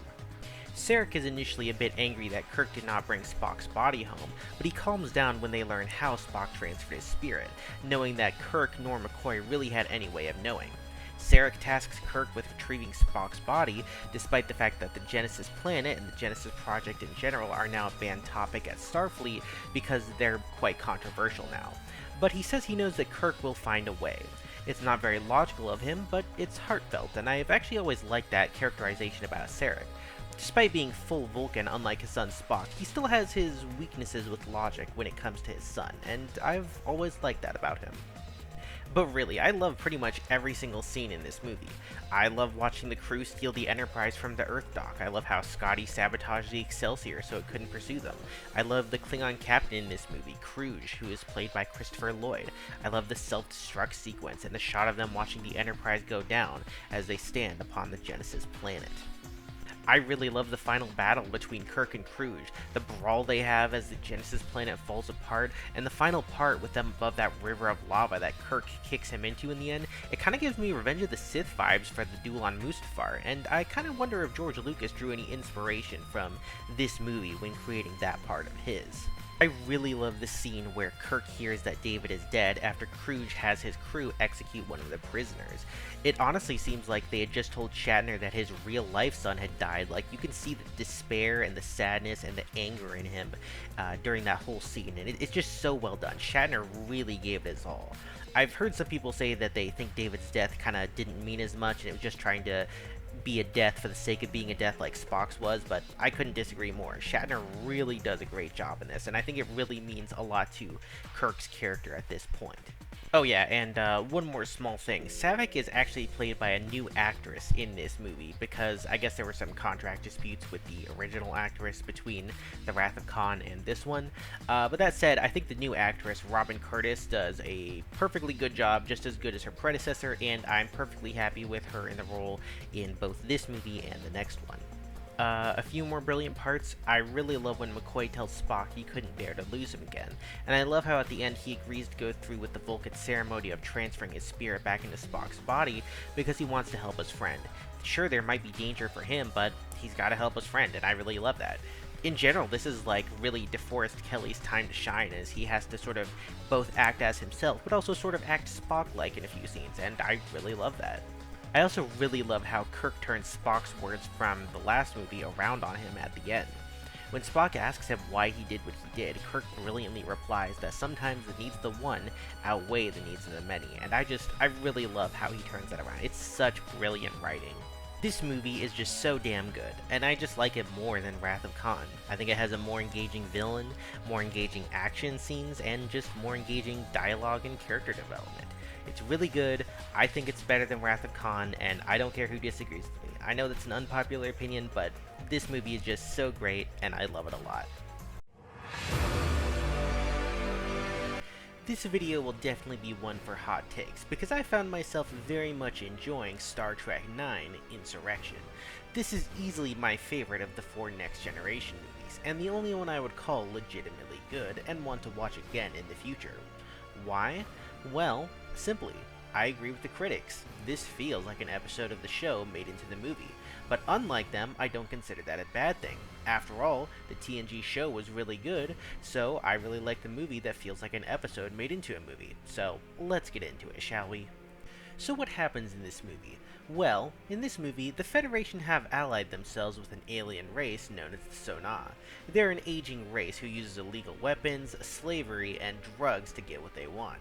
Sarek is initially a bit angry that Kirk did not bring Spock's body home, but he calms down when they learn how Spock transferred his spirit, knowing that Kirk nor McCoy really had any way of knowing. Sarek tasks Kirk with retrieving Spock's body, despite the fact that the Genesis planet and the Genesis project in general are now a banned topic at Starfleet because they're quite controversial now. But he says he knows that Kirk will find a way. It's not very logical of him, but it's heartfelt, and I've actually always liked that characterization about Sarek. Despite being full Vulcan unlike his son Spock, he still has his weaknesses with logic when it comes to his son, and I've always liked that about him. But really, I love pretty much every single scene in this movie. I love watching the crew steal the Enterprise from the Earth dock. I love how Scotty sabotaged the Excelsior so it couldn't pursue them. I love the Klingon captain in this movie, Kruge, who is played by Christopher Lloyd. I love the self-destruct sequence and the shot of them watching the Enterprise go down as they stand upon the Genesis planet. I really love the final battle between Kirk and Kruge, the brawl they have as the Genesis planet falls apart, and the final part with them above that river of lava that Kirk kicks him into in the end. It kind of gives me Revenge of the Sith vibes for the duel on Mustafar, and I kind of wonder if George Lucas drew any inspiration from this movie when creating that part of his. I really love the scene where Kirk hears that David is dead after Kruge has his crew execute one of the prisoners. It honestly seems like they had just told Shatner that his real-life son had died. Like, you can see the despair and the sadness and the anger in him during that whole scene, and it's just so well done. Shatner really gave it his all. I've heard some people say that they think David's death kind of didn't mean as much, and it was just trying to be a death for the sake of being a death like Spock's was, but I couldn't disagree more. Shatner really does a great job in this, and I think it really means a lot to Kirk's character at this point. Oh yeah, and one more small thing. Saavik is actually played by a new actress in this movie, because I guess there were some contract disputes with the original actress between The Wrath of Khan and this one. But that said, I think the new actress, Robin Curtis, does a perfectly good job, just as good as her predecessor, and I'm perfectly happy with her in the role in both this movie and the next one. A few more brilliant parts. I really love when McCoy tells Spock he couldn't bear to lose him again, and I love how at the end he agrees to go through with the Vulcan ceremony of transferring his spirit back into Spock's body because he wants to help his friend. Sure, there might be danger for him, but he's gotta help his friend, and I really love that. In general, this is like really DeForest Kelly's time to shine, as he has to sort of both act as himself, but also sort of act Spock-like in a few scenes, and I really love that. I also really love how Kirk turns Spock's words from the last movie around on him at the end. When Spock asks him why he did what he did, Kirk brilliantly replies that sometimes the needs of the one outweigh the needs of the many, and I really love how he turns that around. It's such brilliant writing. This movie is just so damn good, and I just like it more than Wrath of Khan. I think it has a more engaging villain, more engaging action scenes, and just more engaging dialogue and character development. It's really good. I think it's better than Wrath of Khan, and I don't care who disagrees with me. I know that's an unpopular opinion, but this movie is just so great, and I love it a lot. This video will definitely be one for hot takes, because I found myself very much enjoying Star Trek IX: Insurrection. This is easily my favorite of the 4 Next Generation movies, and the only one I would call legitimately good and want to watch again in the future. Why? Well, simply, I agree with the critics. This feels like an episode of the show made into the movie, but unlike them, I don't consider that a bad thing. After all, the TNG show was really good, so I really like the movie that feels like an episode made into a movie. So, let's get into it, shall we? So what happens in this movie? Well, in this movie, the Federation have allied themselves with an alien race known as the Son'a. They're an aging race who uses illegal weapons, slavery, and drugs to get what they want.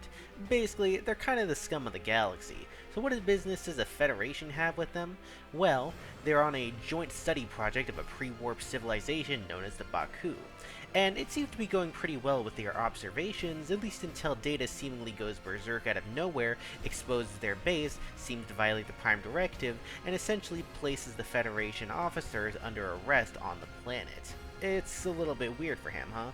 Basically, they're kind of the scum of the galaxy. So what business does the Federation have with them? Well, they're on a joint study project of a pre-warp civilization known as the Baku. And it seems to be going pretty well with their observations, at least until Data seemingly goes berserk out of nowhere, exposes their base, seems to violate the Prime Directive, and essentially places the Federation officers under arrest on the planet. It's a little bit weird for him, huh?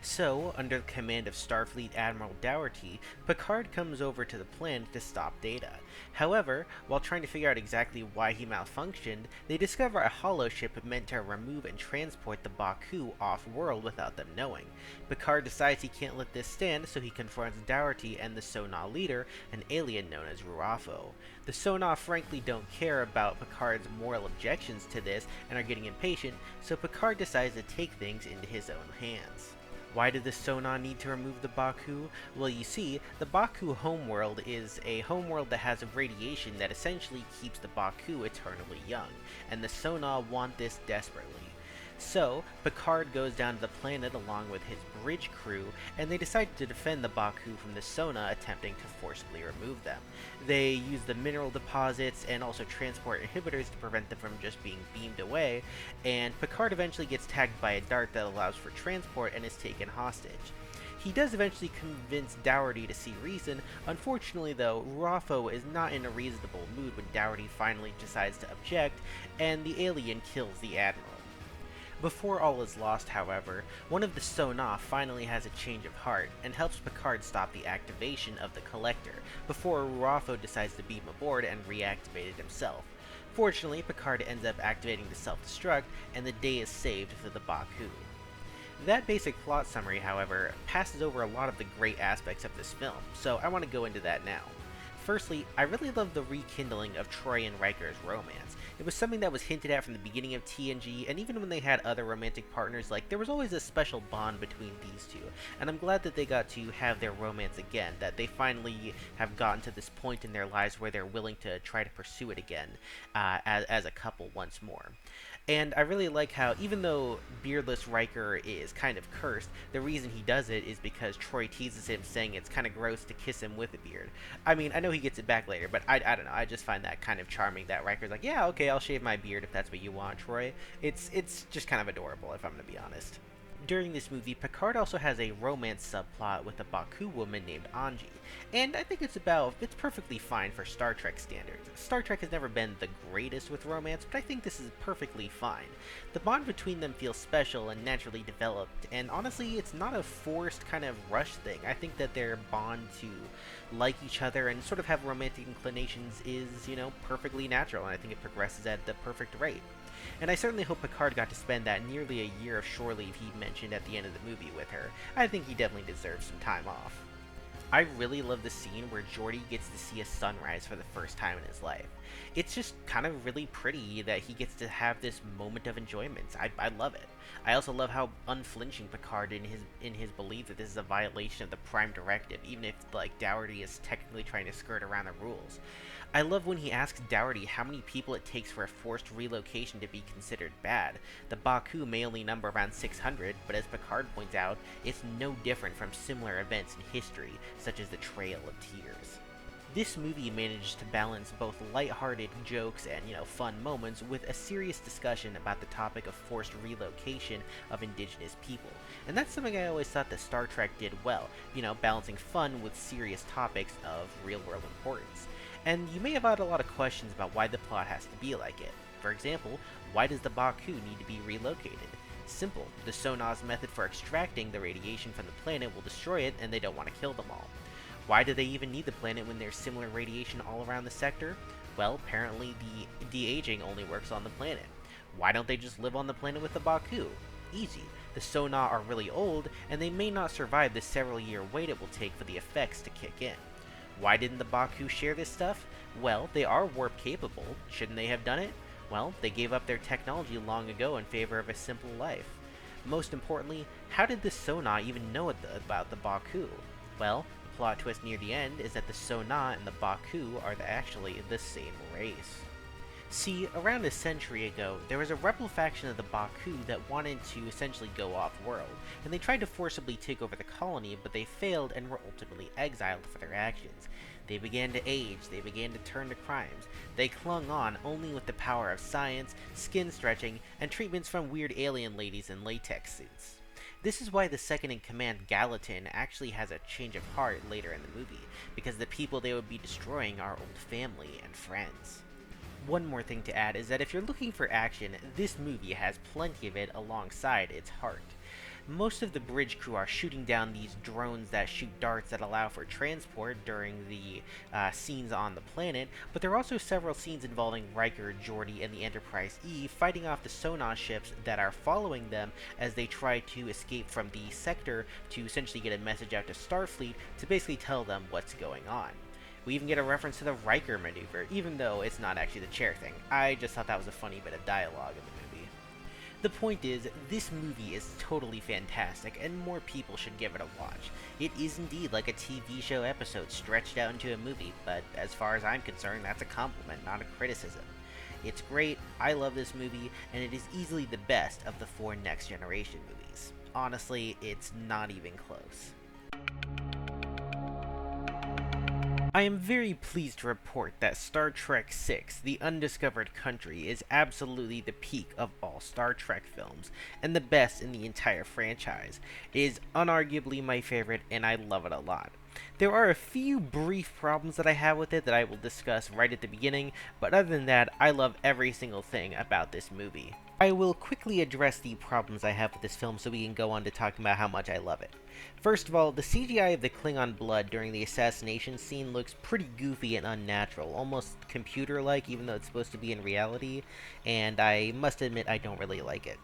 So, under the command of Starfleet Admiral Dougherty, Picard comes over to the planet to stop Data. However, while trying to figure out exactly why he malfunctioned, they discover a holoship meant to remove and transport the Baku off-world without them knowing. Picard decides he can't let this stand, so he confronts Dougherty and the Son'a leader, an alien known as Ruafo. The Son'a frankly don't care about Picard's moral objections to this and are getting impatient, so Picard decides to take things into his own hands. Why did the Son'a need to remove the Baku? Well, you see, the Baku homeworld is a homeworld that has a radiation that essentially keeps the Baku eternally young, and the Son'a want this desperately. So, Picard goes down to the planet along with his bridge crew, and they decide to defend the Baku from the Son'a attempting to forcibly remove them. They use the mineral deposits and also transport inhibitors to prevent them from just being beamed away, and Picard eventually gets tagged by a dart that allows for transport and is taken hostage. He does eventually convince Dougherty to see reason. Unfortunately, though, Ruffo is not in a reasonable mood when Dougherty finally decides to object, and the alien kills the Admiral. Before all is lost, however, one of the Son'a finally has a change of heart and helps Picard stop the activation of the Collector, before Ruffo decides to beam aboard and reactivate it himself. Fortunately, Picard ends up activating the self-destruct, and the day is saved for the Baku. That basic plot summary, however, passes over a lot of the great aspects of this film, so I want to go into that now. Firstly, I really love the rekindling of Troy and Riker's romance. It was something that was hinted at from the beginning of TNG, and even when they had other romantic partners, there was always a special bond between these two, and I'm glad that they got to have their romance again, that they finally have gotten to this point in their lives where they're willing to try to pursue it again, as a couple once more. And I really like how, even though beardless Riker is kind of cursed, the reason he does it is because Troy teases him, saying it's kind of gross to kiss him with a beard. I mean, I know he gets it back later, but I don't know, I just find that kind of charming that Riker's like, yeah, okay, I'll shave my beard if that's what you want, Troy. It's just kind of adorable, if I'm gonna be honest. During this movie, Picard also has a romance subplot with a Baku woman named Anji, and I think it's perfectly fine for Star Trek standards. Star Trek has never been the greatest with romance, but I think this is perfectly fine. The bond between them feels special and naturally developed, and honestly, it's not a forced kind of rush thing. I think that their bond to like each other and sort of have romantic inclinations is, perfectly natural, and I think it progresses at the perfect rate. And I certainly hope Picard got to spend that nearly a year of shore leave he mentioned at the end of the movie with her. I think he definitely deserves some time off. I really love the scene where Geordi gets to see a sunrise for the first time in his life. It's just kind of really pretty that he gets to have this moment of enjoyment. I love it. I also love how unflinching Picard in his belief that this is a violation of the Prime Directive, even if Dougherty is technically trying to skirt around the rules. I love when he asks Dougherty how many people it takes for a forced relocation to be considered bad. The Baku may only number around 600, but as Picard points out, it's no different from similar events in history, such as the Trail of Tears. This movie manages to balance both lighthearted jokes and, fun moments with a serious discussion about the topic of forced relocation of indigenous people. And that's something I always thought that Star Trek did well, balancing fun with serious topics of real-world importance. And you may have had a lot of questions about why the plot has to be like it. For example, why does the Baku need to be relocated? Simple. The Son'a's method for extracting the radiation from the planet will destroy it, and they don't want to kill them all. Why do they even need the planet when there's similar radiation all around the sector? Well, apparently the de-aging only works on the planet. Why don't they just live on the planet with the Baku? Easy. The Son'a are really old, and they may not survive the several-year wait it will take for the effects to kick in. Why didn't the Baku share this stuff? Well, they are warp capable. Shouldn't they have done it? Well, they gave up their technology long ago in favor of a simple life. Most importantly, how did the Son'a even know about the Baku? Well, the plot twist near the end is that the Son'a and the Baku are actually the same race. See, around a century ago, there was a rebel faction of the Baku that wanted to essentially go off-world, and they tried to forcibly take over the colony, but they failed and were ultimately exiled for their actions. They began to age, they began to turn to crimes. They clung on only with the power of science, skin stretching, and treatments from weird alien ladies in latex suits. This is why the second-in-command Gallatin actually has a change of heart later in the movie, because the people they would be destroying are old family and friends. One more thing to add is that if you're looking for action, this movie has plenty of it alongside its heart. Most of the bridge crew are shooting down these drones that shoot darts that allow for transport during the scenes on the planet, but there are also several scenes involving Riker, Geordi, and the Enterprise E fighting off the Son'a ships that are following them as they try to escape from the sector to essentially get a message out to Starfleet to basically tell them what's going on. We even get a reference to the Riker maneuver, even though it's not actually the chair thing. I just thought that was a funny bit of dialogue in the movie. The point is, this movie is totally fantastic, and more people should give it a watch. It is indeed like a TV show episode stretched out into a movie, but as far as I'm concerned, that's a compliment, not a criticism. It's great, I love this movie, and it is easily the best of the 4 Next Generation movies. Honestly, it's not even close. I am very pleased to report that Star Trek VI, The Undiscovered Country, is absolutely the peak of all Star Trek films, and the best in the entire franchise. It is unarguably my favorite, and I love it a lot. There are a few brief problems that I have with it that I will discuss right at the beginning, but other than that, I love every single thing about this movie. I will quickly address the problems I have with this film so we can go on to talking about how much I love it. First of all, the CGI of the Klingon blood during the assassination scene looks pretty goofy and unnatural, almost computer-like even though it's supposed to be in reality, and I must admit I don't really like it.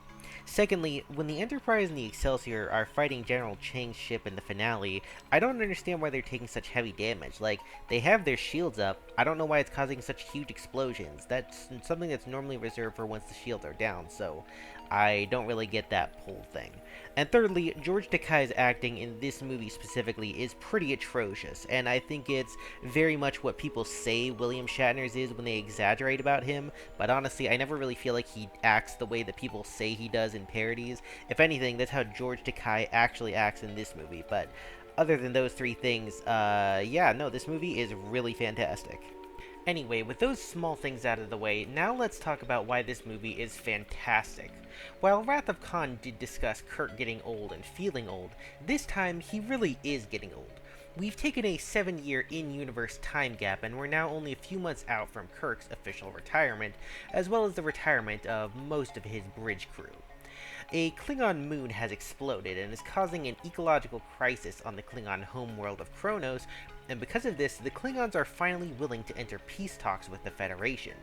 Secondly, when the Enterprise and the Excelsior are fighting General Chang's ship in the finale, I don't understand why they're taking such heavy damage. Like, they have their shields up, I don't know why it's causing such huge explosions. That's something that's normally reserved for once the shields are down, so I don't really get that whole thing. And thirdly, George Takei's acting in this movie specifically is pretty atrocious, and I think it's very much what people say William Shatner's is when they exaggerate about him, but honestly, I never really feel like he acts the way that people say he does in parodies. If anything, that's how George Takei actually acts in this movie, but other than those three things, yeah, no, this movie is really fantastic. Anyway, with those small things out of the way, now let's talk about why this movie is fantastic. While Wrath of Khan did discuss Kirk getting old and feeling old, this time he really is getting old. We've taken a 7-year in-universe time gap, and we're now only a few months out from Kirk's official retirement, as well as the retirement of most of his bridge crew. A Klingon moon has exploded and is causing an ecological crisis on the Klingon homeworld of Kronos, and because of this, the Klingons are finally willing to enter peace talks with the Federation.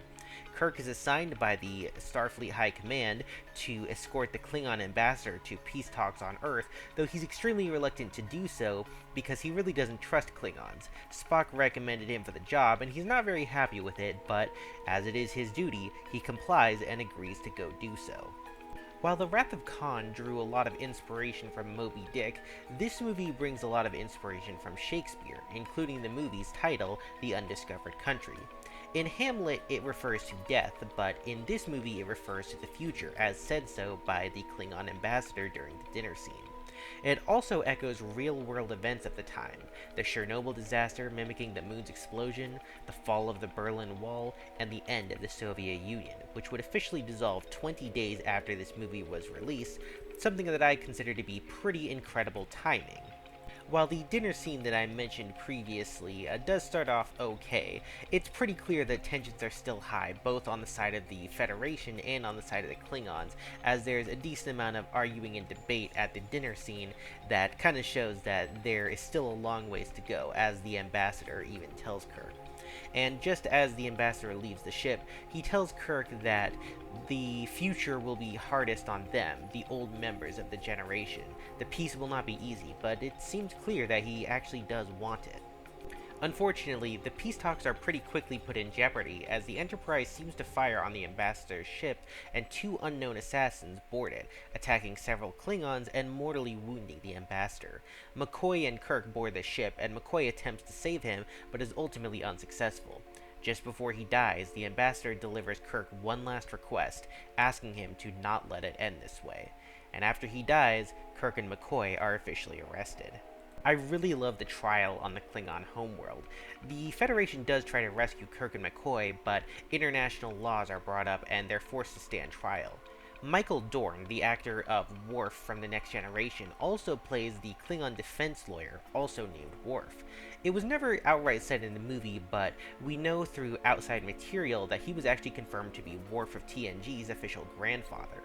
Kirk is assigned by the Starfleet High Command to escort the Klingon ambassador to peace talks on Earth, though he's extremely reluctant to do so because he really doesn't trust Klingons. Spock recommended him for the job, and he's not very happy with it, but as it is his duty, he complies and agrees to go do so. While The Wrath of Khan drew a lot of inspiration from Moby Dick, this movie brings a lot of inspiration from Shakespeare, including the movie's title, The Undiscovered Country. In Hamlet, it refers to death, but in this movie it refers to the future, as said so by the Klingon ambassador during the dinner scene. It also echoes real-world events of the time, the Chernobyl disaster mimicking the moon's explosion, the fall of the Berlin Wall, and the end of the Soviet Union, which would officially dissolve 20 days after this movie was released, something that I consider to be pretty incredible timing. While the dinner scene that I mentioned previously does start off okay, it's pretty clear that tensions are still high, both on the side of the Federation and on the side of the Klingons, as there's a decent amount of arguing and debate at the dinner scene that kind of shows that there is still a long ways to go, as the ambassador even tells Kirk. And just as the ambassador leaves the ship, he tells Kirk that the future will be hardest on them, the old members of the generation. The peace will not be easy, but it seems clear that he actually does want it. Unfortunately, the peace talks are pretty quickly put in jeopardy, as the Enterprise seems to fire on the ambassador's ship, and 2 unknown assassins board it, attacking several Klingons and mortally wounding the ambassador. McCoy and Kirk board the ship, and McCoy attempts to save him, but is ultimately unsuccessful. Just before he dies, the ambassador delivers Kirk one last request, asking him to not let it end this way. And after he dies, Kirk and McCoy are officially arrested. I really love the trial on the Klingon homeworld. The Federation does try to rescue Kirk and McCoy, but international laws are brought up and they're forced to stand trial. Michael Dorn, the actor of Worf from The Next Generation, also plays the Klingon defense lawyer, also named Worf. It was never outright said in the movie, but we know through outside material that he was actually confirmed to be Worf of TNG's official grandfather.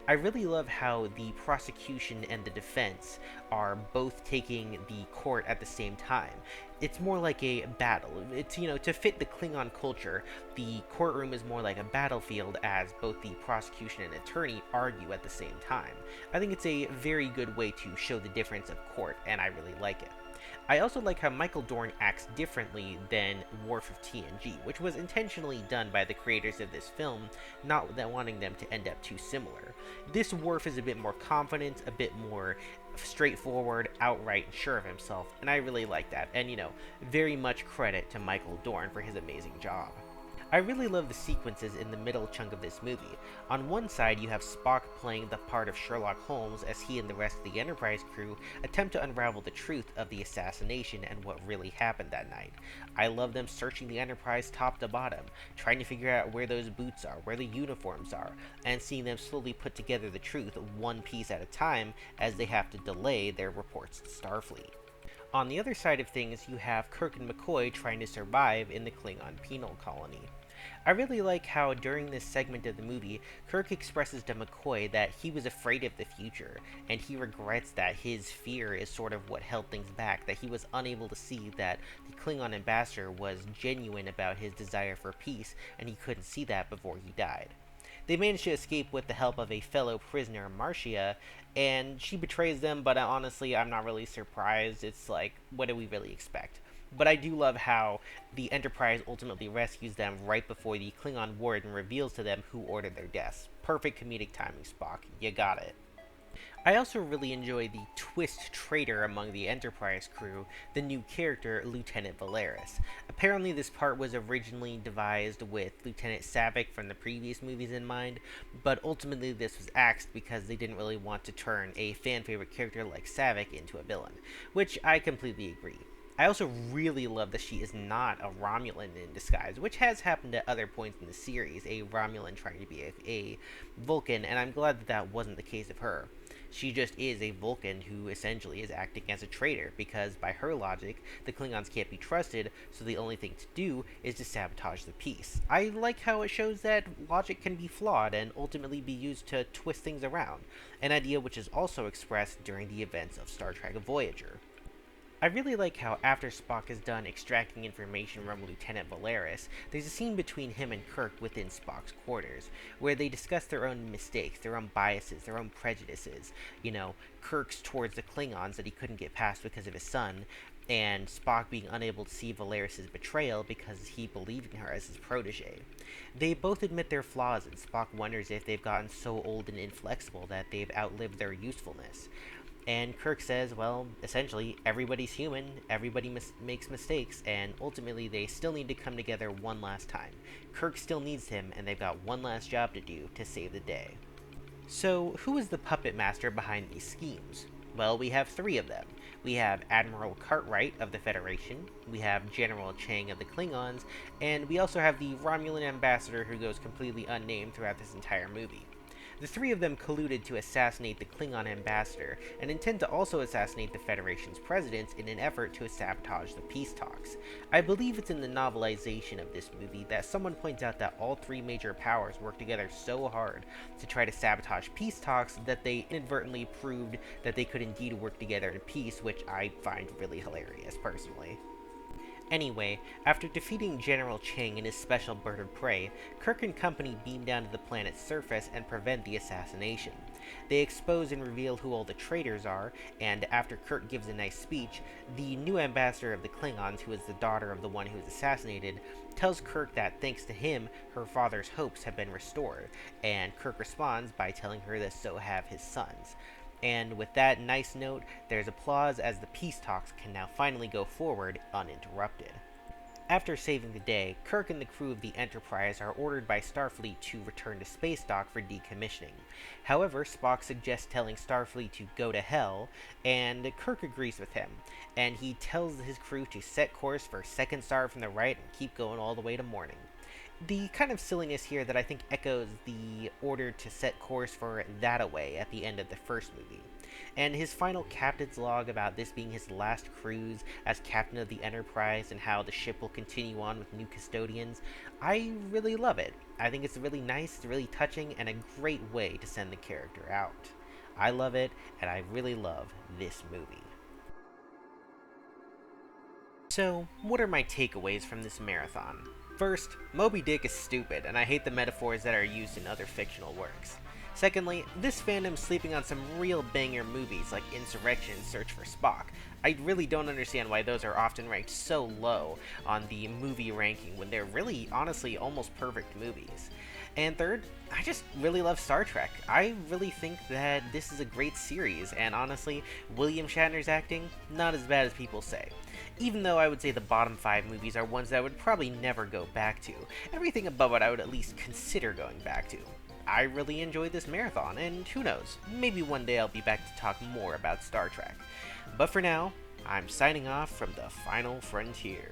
I really love how the prosecution and the defense are both taking the court at the same time. It's more like a battle. It's, to fit the Klingon culture, the courtroom is more like a battlefield as both the prosecution and attorney argue at the same time. I think it's a very good way to show the difference of court, and I really like it. I also like how Michael Dorn acts differently than Worf of TNG, which was intentionally done by the creators of this film, not wanting them to end up too similar. This Worf is a bit more confident, a bit more straightforward, outright, and sure of himself, and I really like that, and very much credit to Michael Dorn for his amazing job. I really love the sequences in the middle chunk of this movie. On one side, you have Spock playing the part of Sherlock Holmes as he and the rest of the Enterprise crew attempt to unravel the truth of the assassination and what really happened that night. I love them searching the Enterprise top to bottom, trying to figure out where those boots are, where the uniforms are, and seeing them slowly put together the truth one piece at a time as they have to delay their reports to Starfleet. On the other side of things, you have Kirk and McCoy trying to survive in the Klingon penal colony. I really like how during this segment of the movie, Kirk expresses to McCoy that he was afraid of the future, and he regrets that his fear is sort of what held things back, that he was unable to see that the Klingon ambassador was genuine about his desire for peace, and he couldn't see that before he died. They manage to escape with the help of a fellow prisoner, Marcia, and she betrays them, but honestly, I'm not really surprised. It's like, what do we really expect? But I do love how the Enterprise ultimately rescues them right before the Klingon warden reveals to them who ordered their deaths. Perfect comedic timing, Spock. You got it. I also really enjoy the twist traitor among the Enterprise crew, the new character, Lieutenant Valeris. Apparently this part was originally devised with Lieutenant Savick from the previous movies in mind, but ultimately this was axed because they didn't really want to turn a fan favorite character like Savick into a villain, which I completely agree. I also really love that she is not a Romulan in disguise, which has happened at other points in the series, a Romulan trying to be a Vulcan, and I'm glad that that wasn't the case of her. She just is a Vulcan who essentially is acting as a traitor, because by her logic, the Klingons can't be trusted, so the only thing to do is to sabotage the peace. I like how it shows that logic can be flawed and ultimately be used to twist things around, an idea which is also expressed during the events of Star Trek Voyager. I really like how after Spock is done extracting information from Lieutenant Valeris, there's a scene between him and Kirk within Spock's quarters, where they discuss their own mistakes, their own biases, their own prejudices. You know, Kirk's towards the Klingons that he couldn't get past because of his son, and Spock being unable to see Valeris' betrayal because he believed in her as his protege. They both admit their flaws, and Spock wonders if they've gotten so old and inflexible that they've outlived their usefulness. And Kirk says, well, essentially, everybody's human, everybody makes mistakes, and ultimately they still need to come together one last time. Kirk still needs him, and they've got one last job to do to save the day. So, who is the puppet master behind these schemes? Well, we have three of them. We have Admiral Cartwright of the Federation, we have General Chang of the Klingons, and we also have the Romulan ambassador who goes completely unnamed throughout this entire movie. The three of them colluded to assassinate the Klingon ambassador, and intend to also assassinate the Federation's president in an effort to sabotage the peace talks. I believe it's in the novelization of this movie that someone points out that all three major powers worked together so hard to try to sabotage peace talks that they inadvertently proved that they could indeed work together in peace, which I find really hilarious, personally. Anyway, after defeating General Chang and his special bird of prey, Kirk and company beam down to the planet's surface and prevent the assassination. They expose and reveal who all the traitors are, and after Kirk gives a nice speech, the new ambassador of the Klingons, who is the daughter of the one who was assassinated, tells Kirk that thanks to him, her father's hopes have been restored, and Kirk responds by telling her that so have his sons. And with that nice note, there's applause as the peace talks can now finally go forward uninterrupted. After saving the day, Kirk and the crew of the Enterprise are ordered by Starfleet to return to space dock for decommissioning. However, Spock suggests telling Starfleet to go to hell, and Kirk agrees with him, and he tells his crew to set course for second star from the right and keep going all the way to morning. The kind of silliness here that I think echoes the order to set course for That-A-Way at the end of the first movie. And his final captain's log about this being his last cruise as captain of the Enterprise and how the ship will continue on with new custodians, I really love it. I think it's really nice, it's really touching, and a great way to send the character out. I love it, and I really love this movie. So, what are my takeaways from this marathon? First, Moby Dick is stupid, and I hate the metaphors that are used in other fictional works. Secondly, this fandom's sleeping on some real banger movies like Insurrection and Search for Spock. I really don't understand why those are often ranked so low on the movie ranking when they're really, honestly, almost perfect movies. And third, I just really love Star Trek. I really think that this is a great series, and honestly, William Shatner's acting, not as bad as people say. Even though I would say the bottom 5 movies are ones that I would probably never go back to, everything above it I would at least consider going back to. I really enjoyed this marathon, and who knows, maybe one day I'll be back to talk more about Star Trek. But for now, I'm signing off from the Final Frontier.